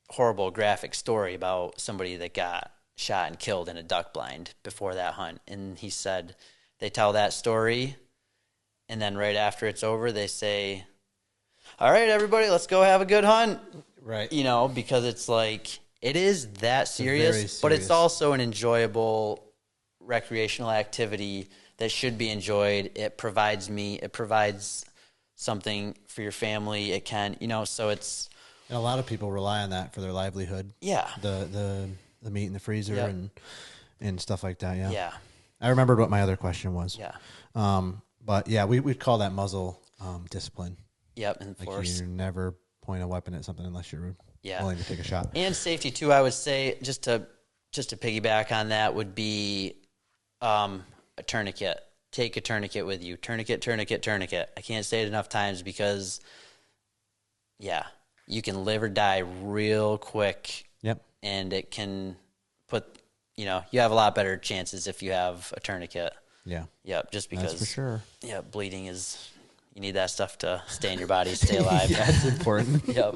horrible graphic story about somebody that got shot and killed in a duck blind before that hunt. And he said they tell that story, and then right after it's over, they say, all right, everybody, let's go have a good hunt. Right. You know, because it's like, it is that serious, but it's also an enjoyable recreational activity that should be enjoyed. It provides something for your family. It can, you know, so it's. And a lot of people rely on that for their livelihood. Yeah. The meat in the freezer and stuff like that. Yeah. Yeah. I remembered what my other question was. Yeah. But yeah, we'd call that muzzle discipline. Yep. And like you never point a weapon at something unless you're willing to take a shot. And safety too, I would say, just to piggyback on that, would be a tourniquet. Take a tourniquet with you. Tourniquet. I can't say it enough times because, you can live or die real quick. Yep. And it can put, you have a lot better chances if you have a tourniquet. Yeah. Yep. Just because. That's for sure. Yeah. Bleeding you need that stuff to stay in your body, stay alive. That's important. Yep.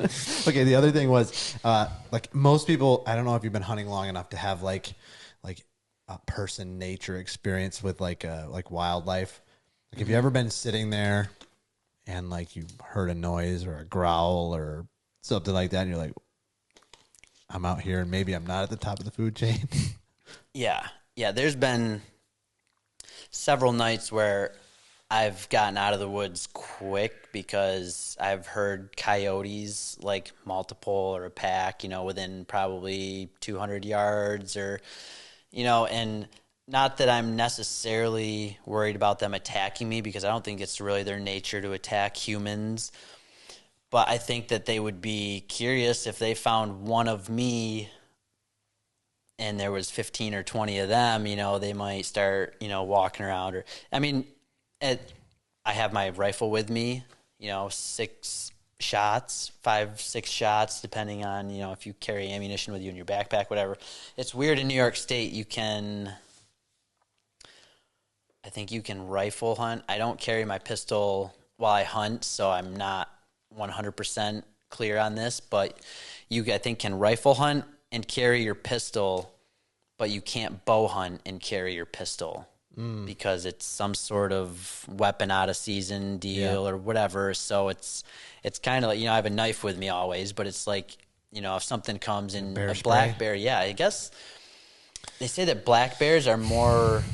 Okay. The other thing was, like most people, I don't know if you've been hunting long enough to have like a person nature experience with like wildlife. Like, have you ever been sitting there and like you heard a noise or a growl or something like that, and you're like, I'm out here and maybe I'm not at the top of the food chain? Yeah. There's been several nights where I've gotten out of the woods quick because I've heard coyotes, like multiple or a pack, within probably 200 yards or, and not that I'm necessarily worried about them attacking me because I don't think it's really their nature to attack humans. But I think that they would be curious if they found one of me and there was 15 or 20 of them, they might start, walking around. Or I have my rifle with me, 6 shots, 5-6 shots, depending on, if you carry ammunition with you in your backpack, whatever. It's weird in New York State, I think you can rifle hunt. I don't carry my pistol while I hunt, so I'm not 100% clear on this, but you, I think, can rifle hunt and carry your pistol, but you can't bow hunt and carry your pistol because it's some sort of weapon out of season deal or whatever. So it's kind of like, I have a knife with me always, but it's like, if something comes in a black bear, I guess they say that black bears are more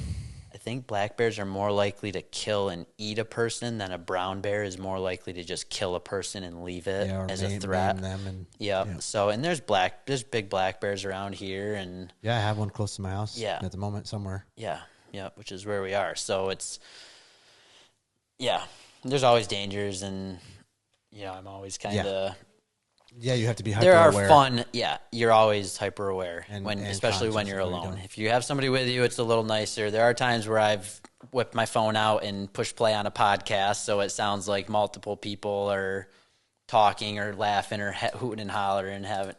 likely to kill and eat a person than a brown bear is more likely to just kill a person and leave it as a threat. So, and there's big black bears around here, and I have one close to my house at the moment somewhere. Which is where we are. So it's there's always dangers, and I'm always kind of you have to be hyper aware. There are fun. You're always hyper aware, especially when you're alone. If you have somebody with you, it's a little nicer. There are times where I've whipped my phone out and pushed play on a podcast, so it sounds like multiple people are talking or laughing or hooting and hollering and having,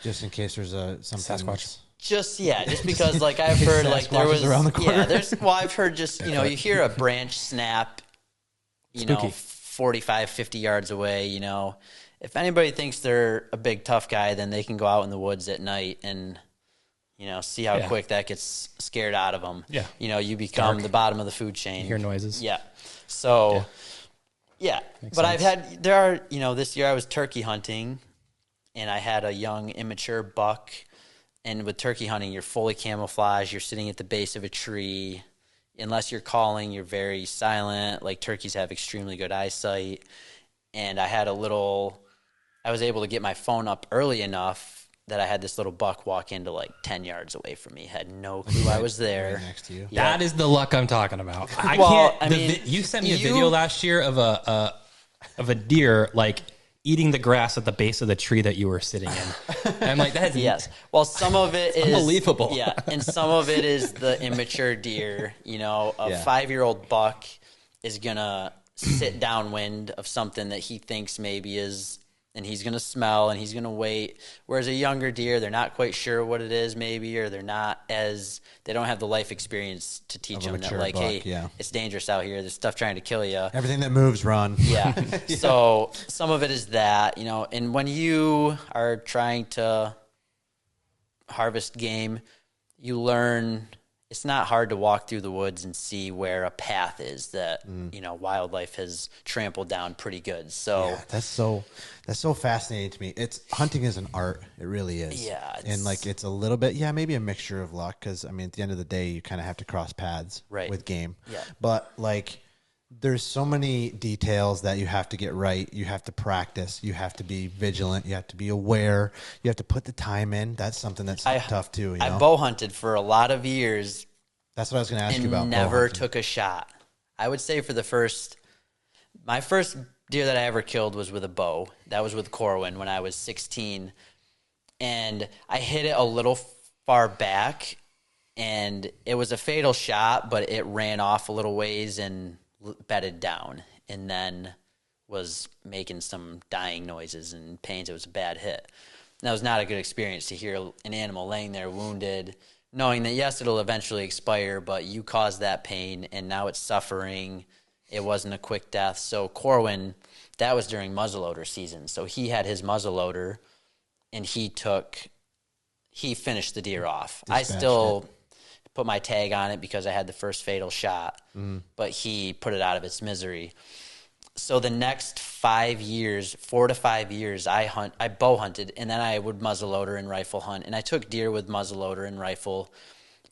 just in case there's something. Sasquatch. Just because like I've heard like there was around the corner. I've heard just you hear a branch snap, Spooky. 45, 50 yards away. If anybody thinks they're a big tough guy, then they can go out in the woods at night and see how quick that gets scared out of them. You become the bottom of the food chain. You hear noises. So but sense. This year I was turkey hunting, and I had a young immature buck. And with turkey hunting, you're fully camouflaged. You're sitting at the base of a tree. Unless you're calling, you're very silent. Like, turkeys have extremely good eyesight. And I was able to get my phone up early enough that I had this little buck walk into like 10 yards away from me. Had no clue I was there. Right next to you. That is the luck I'm talking about. You sent me a video last year of a deer, like, eating the grass at the base of the tree that you were sitting in. And I'm like, that is... Yes. Well, some of it is... unbelievable. Yeah, and some of it is the immature deer. A 5-year-old buck is going to sit downwind of something that he thinks maybe is, and he's going to smell and he's going to wait. Whereas a younger deer, they're not quite sure what it is maybe, or they don't have the life experience to teach them that, like, hey, it's dangerous out here. There's stuff trying to kill you. Everything that moves, run. Yeah. So some of it is that, and when you are trying to harvest game, you learn it's not hard to walk through the woods and see where a path is that wildlife has trampled down pretty good. So that's so fascinating to me. Hunting is an art. It really is. Yeah, and like it's a little bit maybe a mixture of luck, because I mean at the end of the day you kind of have to cross paths with game. Yeah, but like there's so many details that you have to get right. You have to practice. You have to be vigilant. You have to be aware. You have to put the time in. That's something that's tough too. I bow hunted for a lot of years. That's what I was going to ask you about. Never took a shot. I would say my first deer that I ever killed was with a bow. That was with Corwin when I was 16. And I hit it a little far back, and it was a fatal shot, but it ran off a little ways and bedded down, and then was making some dying noises and pains. It was a bad hit. And that was not a good experience to hear an animal laying there wounded, knowing that, yes, it'll eventually expire, but you caused that pain, and now it's suffering. It wasn't a quick death. So Corwin, that was during muzzleloader season. So he had his muzzleloader, and he finished the deer off. I still put my tag on it because I had the first fatal shot, but he put it out of its misery. So the next 4 to 5 years, I bow hunted, and then I would muzzleloader and rifle hunt. And I took deer with muzzleloader and rifle,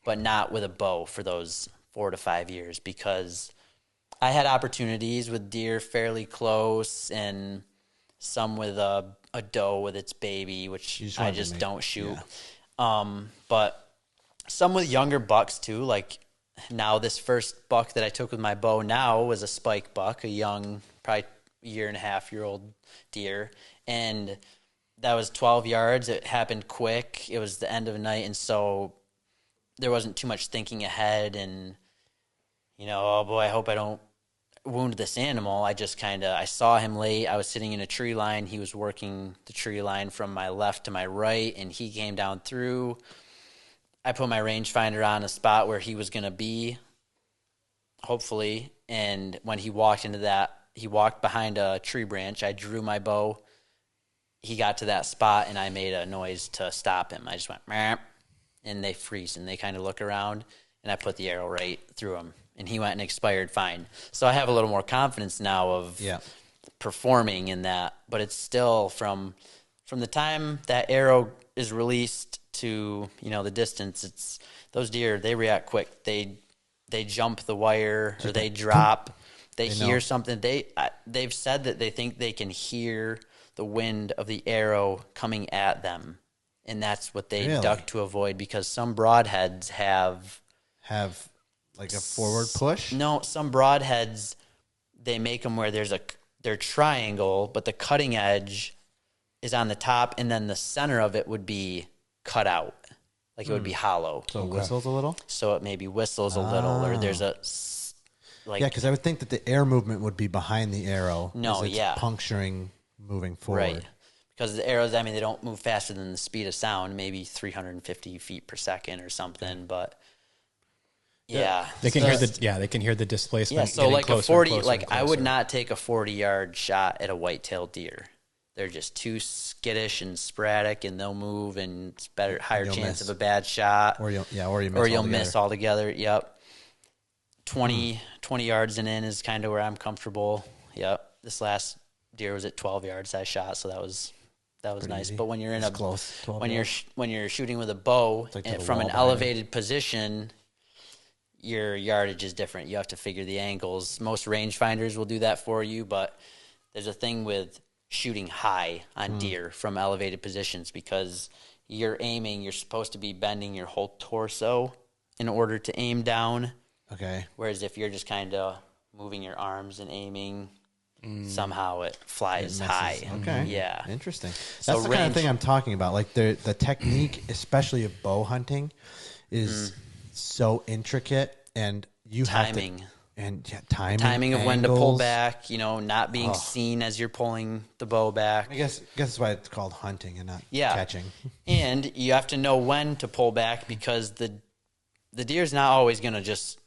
but not with a bow for those 4 to 5 years, because I had opportunities with deer fairly close, and some with a doe with its baby, which I just don't shoot. Yeah. But some with younger bucks too, like now this first buck that I took with my bow now was a spike buck, a young, probably 1.5-year-old deer. And that was 12 yards. It happened quick. It was the end of the night. And so there wasn't too much thinking ahead and, oh boy, I hope I don't wound this animal. I just I saw him late. I was sitting in a tree line. He was working the tree line from my left to my right, and he came down through. I put my rangefinder on a spot where he was going to be, hopefully, and when he walked he walked behind a tree branch. I drew my bow. He got to that spot, and I made a noise to stop him. I just went, meow, and they freeze, and they kind of look around, and I put the arrow right through him, and he went and expired fine. So I have a little more confidence now of performing in that, but it's still from the time that arrow is released to the distance, it's those deer, they react quick. They jump the wire, or they drop. They hear something. They've said that they think they can hear the wind of the arrow coming at them, and that's what they duck to avoid, because some broadheads have like a forward push. No, some broadheads, they make them where they're triangle, but the cutting edge is on the top, and then the center of it would be cut out, like it would be hollow. So it whistles a little? So it maybe whistles a little, or there's because I would think that the air movement would be behind the arrow. No, puncturing, moving forward. Right. Because the arrows, they don't move faster than the speed of sound, maybe 350 feet per second or something, but they can hear the displacement. Yeah, so like a 40, I would not take a 40-yard shot at a white-tailed deer. They're just too skittish and sporadic, and they'll move, and it's higher chance of a bad shot. Or you'll miss altogether. Yep. 20 yards and in is kind of where I'm comfortable. Yep. This last deer was at 12 yards I shot, so that was nice. Easy. But when you're when you're shooting with a bow from an elevated position, your yardage is different. You have to figure the angles. Most rangefinders will do that for you, but there's a thing with shooting high on deer from elevated positions, because you're supposed to be bending your whole torso in order to aim down. Okay. Whereas if you're just kind of moving your arms and aiming, somehow it flies high. Okay. Yeah. Interesting. That's the kind of thing I'm talking about. Like the technique, especially of bow hunting, is so intricate, and you timing. And timing of angles. when to pull back, not being seen as you're pulling the bow back. I guess that's why it's called hunting and not catching. And you have to know when to pull back because the deer's not always going to just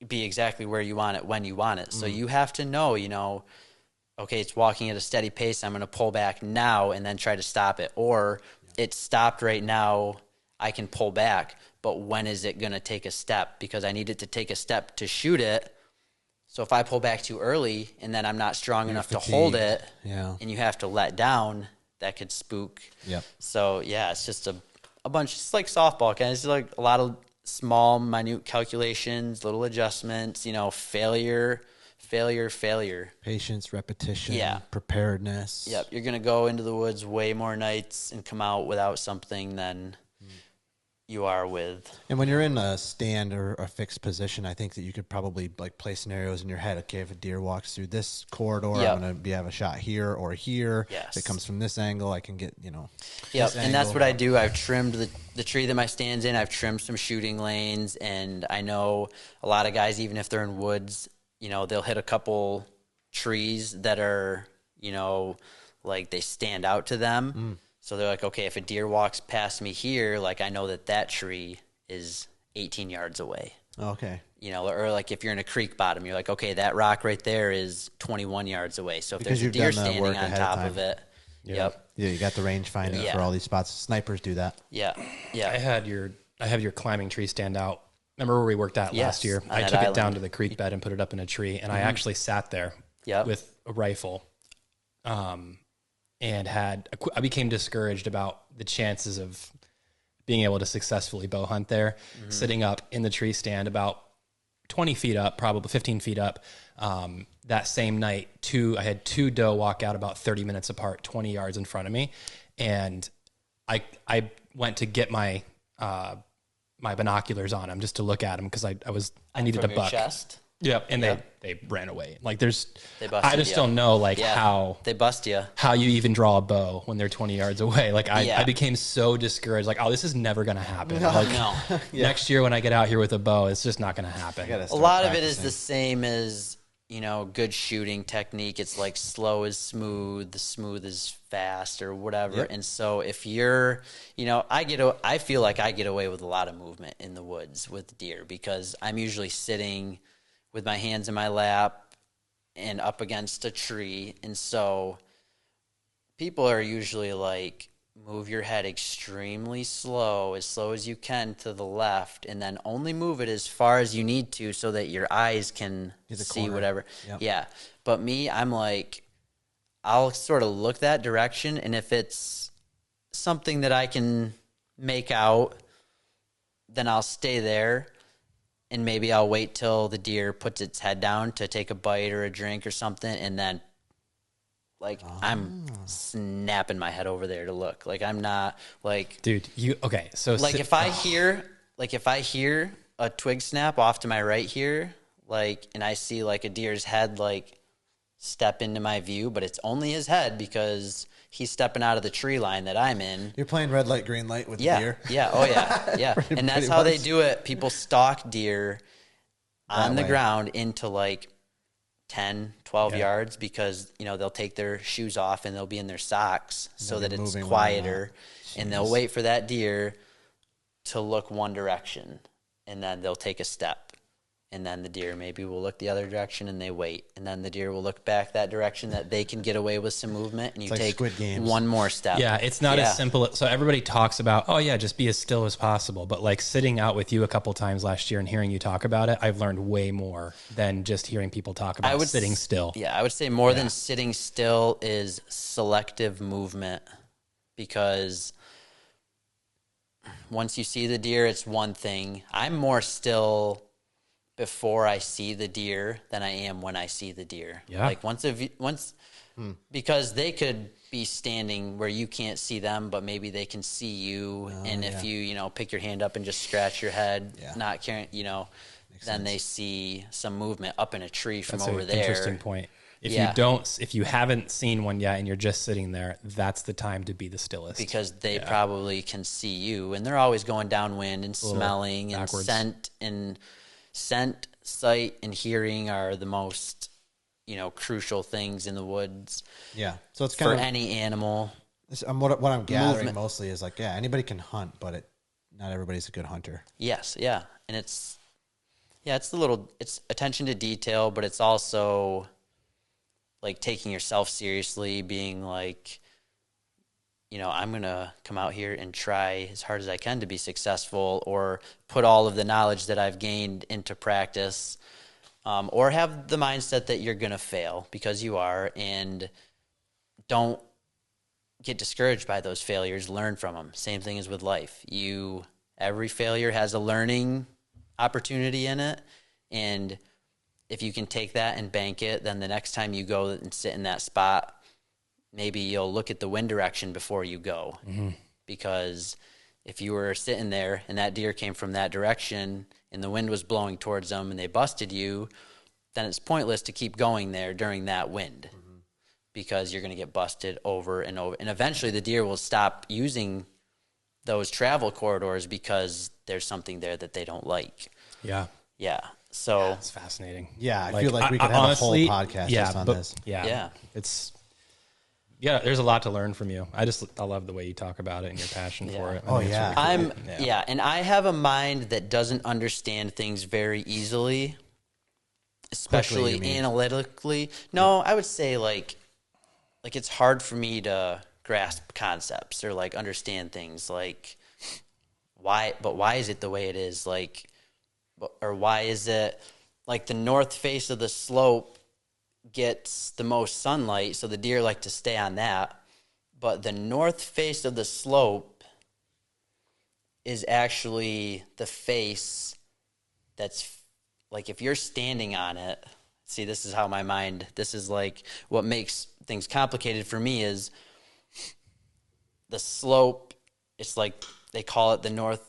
be exactly where you want it when you want it. So you have to know, okay, it's walking at a steady pace. I'm going to pull back now and then try to stop it. Or it's stopped right now. I can pull back. But when is it going to take a step? Because I need it to take a step to shoot it. So if I pull back too early and then I'm not strong enough to hold it, and you have to let down, that could spook. Yep. So, it's just a bunch. It's like softball. It's like a lot of small, minute calculations, little adjustments, failure. Patience, repetition, preparedness. Yep. You're going to go into the woods way more nights and come out without something than you are with. And when you're in a stand or a fixed position, I think that you could probably play scenarios in your head. Okay, if a deer walks through this corridor, I'm going to have a shot here or here. Yes. If it comes from this angle, I can get, Yep, and that's what I do. I've trimmed the tree that my stand's in. I've trimmed some shooting lanes, and I know a lot of guys, even if they're in woods, they'll hit a couple trees that are, they stand out to them. So they're like, okay, if a deer walks past me here, I know that tree is 18 yards away. Okay. Or if you're in a creek bottom, you're like, okay, that rock right there is 21 yards away. So if there's a deer standing on top of it, yep. Yeah, you got the range finding for all these spots. Snipers do that. Yeah. I have your climbing tree stand out. Remember where we worked at last year? I took it down to the creek bed and put it up in a tree, and I actually sat there with a rifle. And I became discouraged about the chances of being able to successfully bow hunt there, sitting up in the tree stand about 20 feet up, probably 15 feet up. That same night, I had two doe walk out about 30 minutes apart, 20 yards in front of me. And I went to get my binoculars on them just to look at them because I needed a buck. Chest? Yep, and they ran away. They busted don't know how they bust you. How you even draw a bow when they're 20 yards away. I became so discouraged. This is never going to happen. No. Next year when I get out here with a bow, it's just not going to happen. A lot of it is the same as good shooting technique. It's slow is smooth, smooth is fast, or whatever. Yep. And so if you're, I feel like I get away with a lot of movement in the woods with deer because I'm usually sitting with my hands in my lap and up against a tree. And so people are usually move your head extremely slow as you can to the left, and then only move it as far as you need to so that your eyes can see whatever. Yep. Yeah. But me, I'm I'll sort of look that direction, and if it's something that I can make out, then I'll stay there. And maybe I'll wait till the deer puts its head down to take a bite or a drink or something, and then, I'm snapping my head over there to look. I'm not dude. Okay? So if I hear a twig snap off to my right here, and I see a deer's head step into my view, but it's only his head because he's stepping out of the tree line that I'm in. You're playing red light, green light with the deer. Yeah, oh yeah, yeah. And that's how they do it. People stalk deer on the ground into 10, 12 yards because, they'll take their shoes off and they'll be in their socks so that it's quieter. And they'll wait for that deer to look one direction, and then they'll take a step. And then the deer maybe will look the other direction and they wait. And then the deer will look back that direction that they can get away with some movement. And you take one more step. Yeah, it's not as simple. So everybody talks about, just be as still as possible. But sitting out with you a couple times last year and hearing you talk about it, I've learned way more than just hearing people talk about sitting still. Yeah, I would say more than sitting still is selective movement. Because once you see the deer, it's one thing. I'm more still before I see the deer than I am when I see the deer. Yeah. Because they could be standing where you can't see them, but maybe they can see you. If you, pick your hand up and just scratch your head, not caring, then they see some movement up in a tree from over there. Interesting point. If you haven't seen one yet and you're just sitting there, that's the time to be the stillest. Because they probably can see you, and they're always going downwind and smelling and scent sight and hearing are the most, crucial things in the woods. Yeah. So it's kind for any animal. What I'm gathering mostly is like, yeah, anybody can hunt, but not everybody's a good hunter. Yes. Yeah. And it's attention to detail, but it's also like taking yourself seriously, being like, I'm going to come out here and try as hard as I can to be successful, or put all of the knowledge that I've gained into practice, or have the mindset that you're going to fail, because you are, and don't get discouraged by those failures. Learn from them. Same thing as with life. Every failure has a learning opportunity in it, and if you can take that and bank it, then the next time you go and sit in that spot, maybe you'll look at the wind direction before you go. Mm-hmm. Because if you were sitting there and that deer came from that direction and the wind was blowing towards them and they busted you, then it's pointless to keep going there during that wind. Mm-hmm. Because you're going to get busted over and over. And eventually the deer will stop using those travel corridors because there's something there that they don't like. Yeah. Yeah. So it's fascinating. Yeah, I feel like we could have honestly, a whole podcast just on this. Yeah. Yeah. There's a lot to learn from you. I love the way you talk about it and your passion for it. And I have a mind that doesn't understand things very easily, especially analytically. No, I would say like it's hard for me to grasp concepts or like understand things like why is it the way it is, like, or why is it like the north face of the slope gets the most sunlight, so the deer like to stay on that, but the north face of the slope is actually the face that's like, if you're standing on it, see, this is like what makes things complicated for me is the slope. It's like they call it the north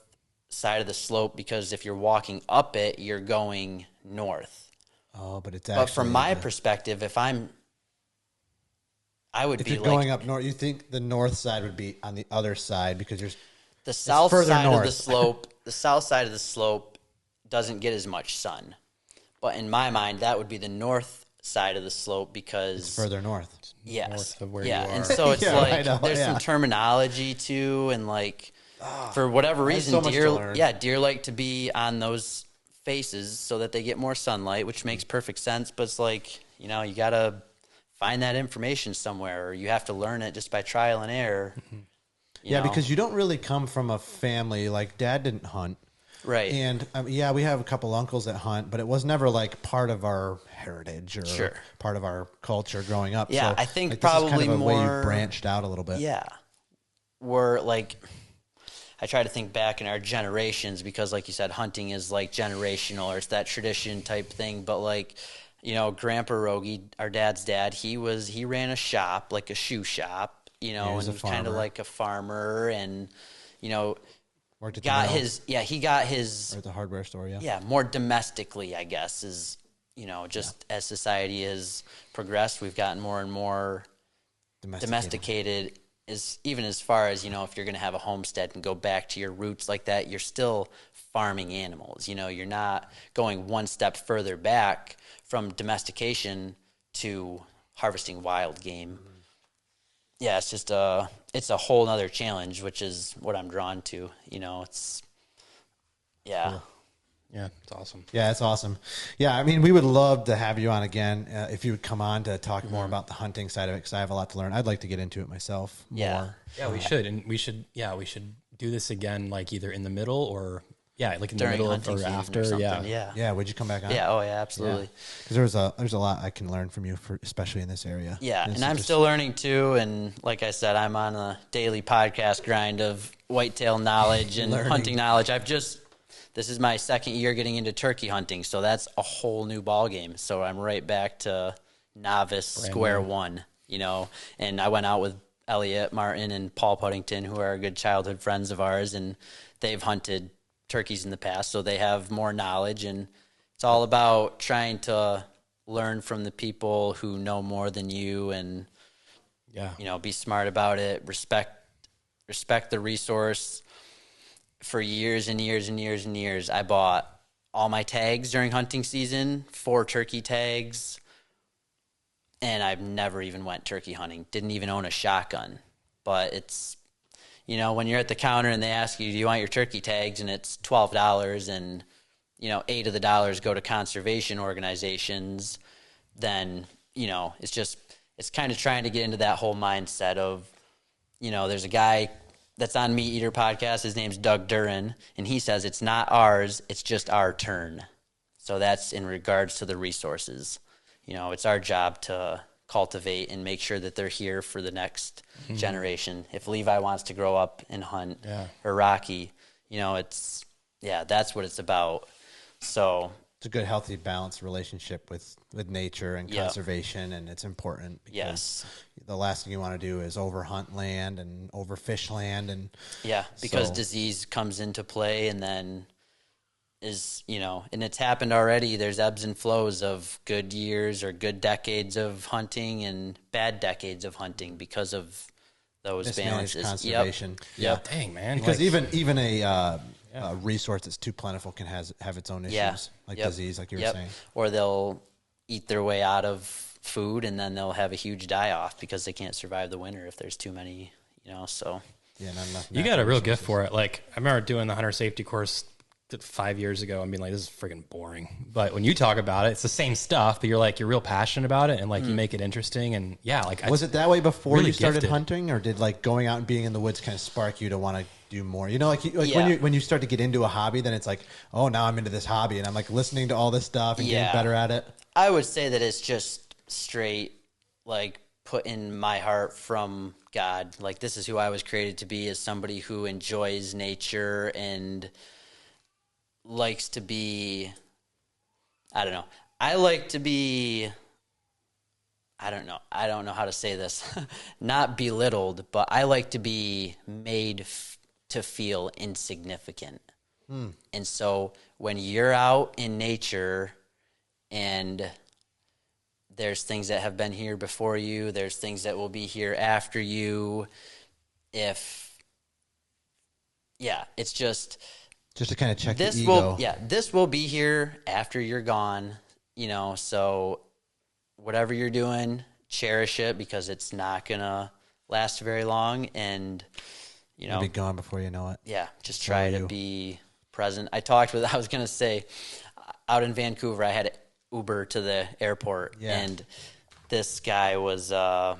side of the slope because if you're walking up it, you're going north. Oh, but it's actually. But from my perspective, if you're going up north, you think the north side would be on the other side because there's the south side of the slope. The south side of the slope doesn't get as much sun, but in my mind, that would be the north side of the slope because it's further north. Yes, north of where you are. And so it's there's some terminology too, and like for whatever reason, deer like to be on those faces so that they get more sunlight, which makes perfect sense. But it's like, you gotta find that information somewhere, or you have to learn it just by trial and error. Mm-hmm. Because you don't really come from a family, like Dad didn't hunt. Right. And we have a couple uncles that hunt, but it was never like part of our heritage or part of our culture growing up. Yeah, so, I think like, probably this is kind of more a way you branched out a little bit. Yeah. We're like, I try to think back in our generations because, like you said, hunting is like generational, or it's that tradition type thing. But like, Grandpa Roggie, our dad's dad, he ran a shop, like a shoe shop, and he was kind of like a farmer, and worked at got his or at the hardware store, more domestically, I guess, is as society has progressed, we've gotten more and more domesticated. Is even as far as, if you're going to have a homestead and go back to your roots like that, you're still farming animals. You're not going one step further back from domestication to harvesting wild game. Mm-hmm. Yeah, it's just it's a whole nother challenge, which is what I'm drawn to. It's Cool. Yeah, it's awesome. Yeah, it's awesome. Yeah, I mean, we would love to have you on again if you would come on to talk more about the hunting side of it, because I have a lot to learn. I'd like to get into it myself more. Yeah, we should. And we should do this again, like either in the middle or, like in the middle or after. Yeah, would you come back on? Yeah, absolutely. Because there's a lot I can learn from you, especially in this area. Yeah, and I'm still learning too. And like I said, I'm on a daily podcast grind of whitetail knowledge and hunting knowledge. This is my second year getting into turkey hunting, so that's a whole new ball game. So I'm right back to novice square one, and I went out with Elliot Martin and Paul Puddington, who are good childhood friends of ours, and they've hunted turkeys in the past, so they have more knowledge, and it's all about trying to learn from the people who know more than you, and be smart about it, respect the resource. For years and years and years and years, I bought all my tags during hunting season, 4 turkey tags, and I've never even went turkey hunting. Didn't even own a shotgun. But it's, you know, when you're at the counter and they ask you, do you want your turkey tags, and it's $12 and, you know, 8 of the dollars go to conservation organizations, then, you know, it's kind of trying to get into that whole mindset of, you know, there's a guy that's on Meat Eater podcast. His name's Doug Duran, and he says it's not ours, it's just our turn. So that's in regards to the resources. You know, it's our job to cultivate and make sure that they're here for the next generation. If Levi wants to grow up and hunt, or Rocky, you know, that's what it's about. So it's a good, healthy, balanced relationship with nature and conservation, and it's important because the last thing you want to do is overhunt land and overfish land, and because disease comes into play, and then you know, and it's happened already. There's ebbs and flows of good years or good decades of hunting and bad decades of hunting because of those balances. Conservation. Dang, man. Because even a resource that's too plentiful can have its own issues, like disease, like you were saying. Or they'll eat their way out of food, and then they'll have a huge die-off because they can't survive the winter if there's too many, you know, so. Yeah, not enough. You got a real gift for it. Like, I remember doing the hunter safety course 5 years ago and being like, this is freaking boring. But when you talk about it, it's the same stuff, but you're real passionate about it, and like you make it interesting. And was it that way before you started hunting, or did like going out and being in the woods kind of spark you to want to do more? You know, when you start to get into a hobby, then it's like, oh, now I'm into this hobby, and I'm like listening to all this stuff and getting better at it. I would say that it's just straight like put in my heart from God. Like, this is who I was created to be, as somebody who enjoys nature and likes to be, I don't know. I like to be, I don't know how to say this, not belittled, but I like to be made to feel insignificant. And so when you're out in nature and there's things that have been here before you, there's things that will be here after you, it's just to kind of check the ego. This will be here after you're gone, you know, so whatever you're doing, cherish it, because it's not going to last very long, and, you know. It'll be gone before you know it. Yeah, just try to be present. I was going to say, out in Vancouver, I had Uber to the airport, and this guy was, I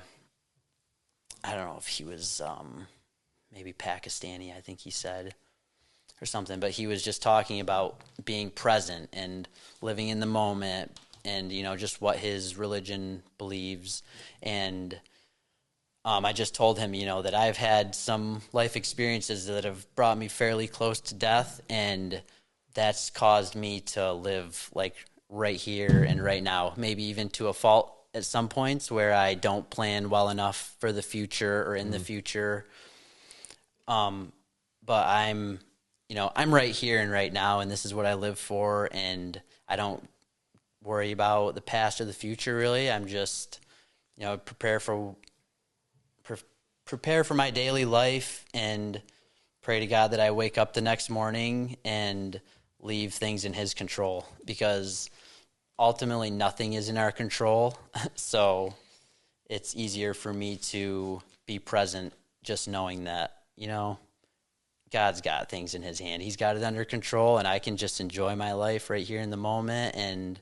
don't know if he was maybe Pakistani, I think he said, or something, but he was just talking about being present and living in the moment, and, you know, just what his religion believes. And I just told him, you know, that I've had some life experiences that have brought me fairly close to death, and that's caused me to live like right here and right now, maybe even to a fault at some points where I don't plan well enough for the future or in the future. But I'm right here and right now, and this is what I live for, and I don't worry about the past or the future, really. I'm just, you know, prepare for my daily life and pray to God that I wake up the next morning and leave things in His control, because ultimately nothing is in our control. So it's easier for me to be present just knowing that, you know, God's got things in His hand. He's got it under control, and I can just enjoy my life right here in the moment. And,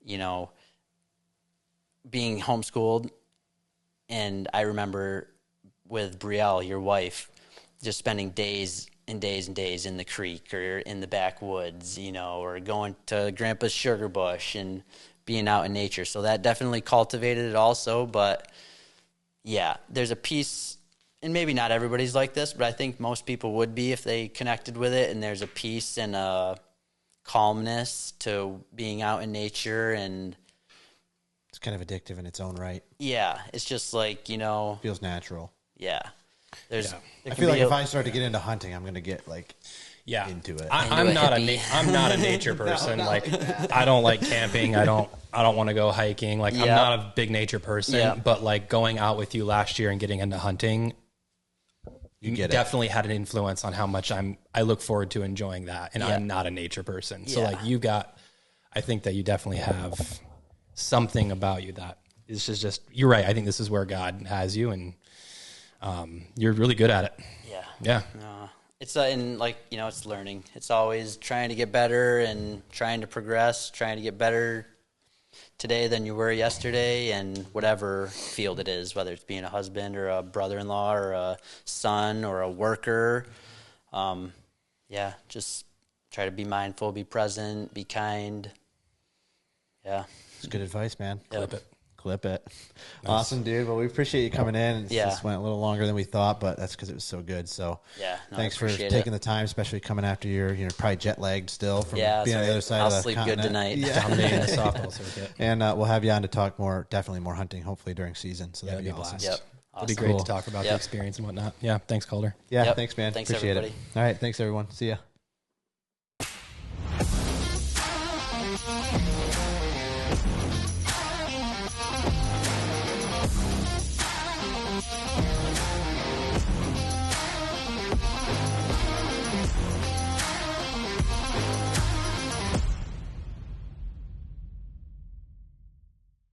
you know, being homeschooled, and I remember with Brielle, your wife, just spending days and days and days in the creek or in the backwoods, you know, or going to Grandpa's sugar bush and being out in nature. So that definitely cultivated it also. But yeah, there's a piece, and maybe not everybody's like this, but I think most people would be if they connected with it. And there's a peace and a calmness to being out in nature, and it's kind of addictive in its own right. Yeah, it's just like, you know, feels natural. Yeah. I feel like if I start to get into hunting, I'm going to get like into it. I'm not a nature person. I don't like camping. I don't want to go hiking. Like, I'm not a big nature person, but like going out with you last year and getting into hunting, definitely had an influence on how much I look forward to enjoying that. And I'm not a nature person. So like I think that you definitely have something about you that is just, you're right. I think this is where God has you, and you're really good at it. Yeah. Yeah. It's it's learning. It's always trying to get better and trying to progress, trying to get better today than you were yesterday, and whatever field it is, whether it's being a husband or a brother-in-law or a son or a worker. Just try to be mindful, be present, be kind. Yeah. It's good advice, man. Yep. Clip it. Nice. Awesome, dude. Well, we appreciate you coming in. It just went a little longer than we thought, but that's because it was so good. So thanks for taking the time, especially coming after you're probably jet lagged still from being on the other side of the sleep continent. Good tonight. Yeah. Dominating the softball circuit. And we'll have you on to talk definitely more hunting, hopefully during season. So that'd be awesome. Yep. It'd be great to talk about the experience and whatnot. Yeah. Thanks, Calder. Yeah. Thanks, man. Thanks, appreciate everybody. It. All right. Thanks, everyone. See ya.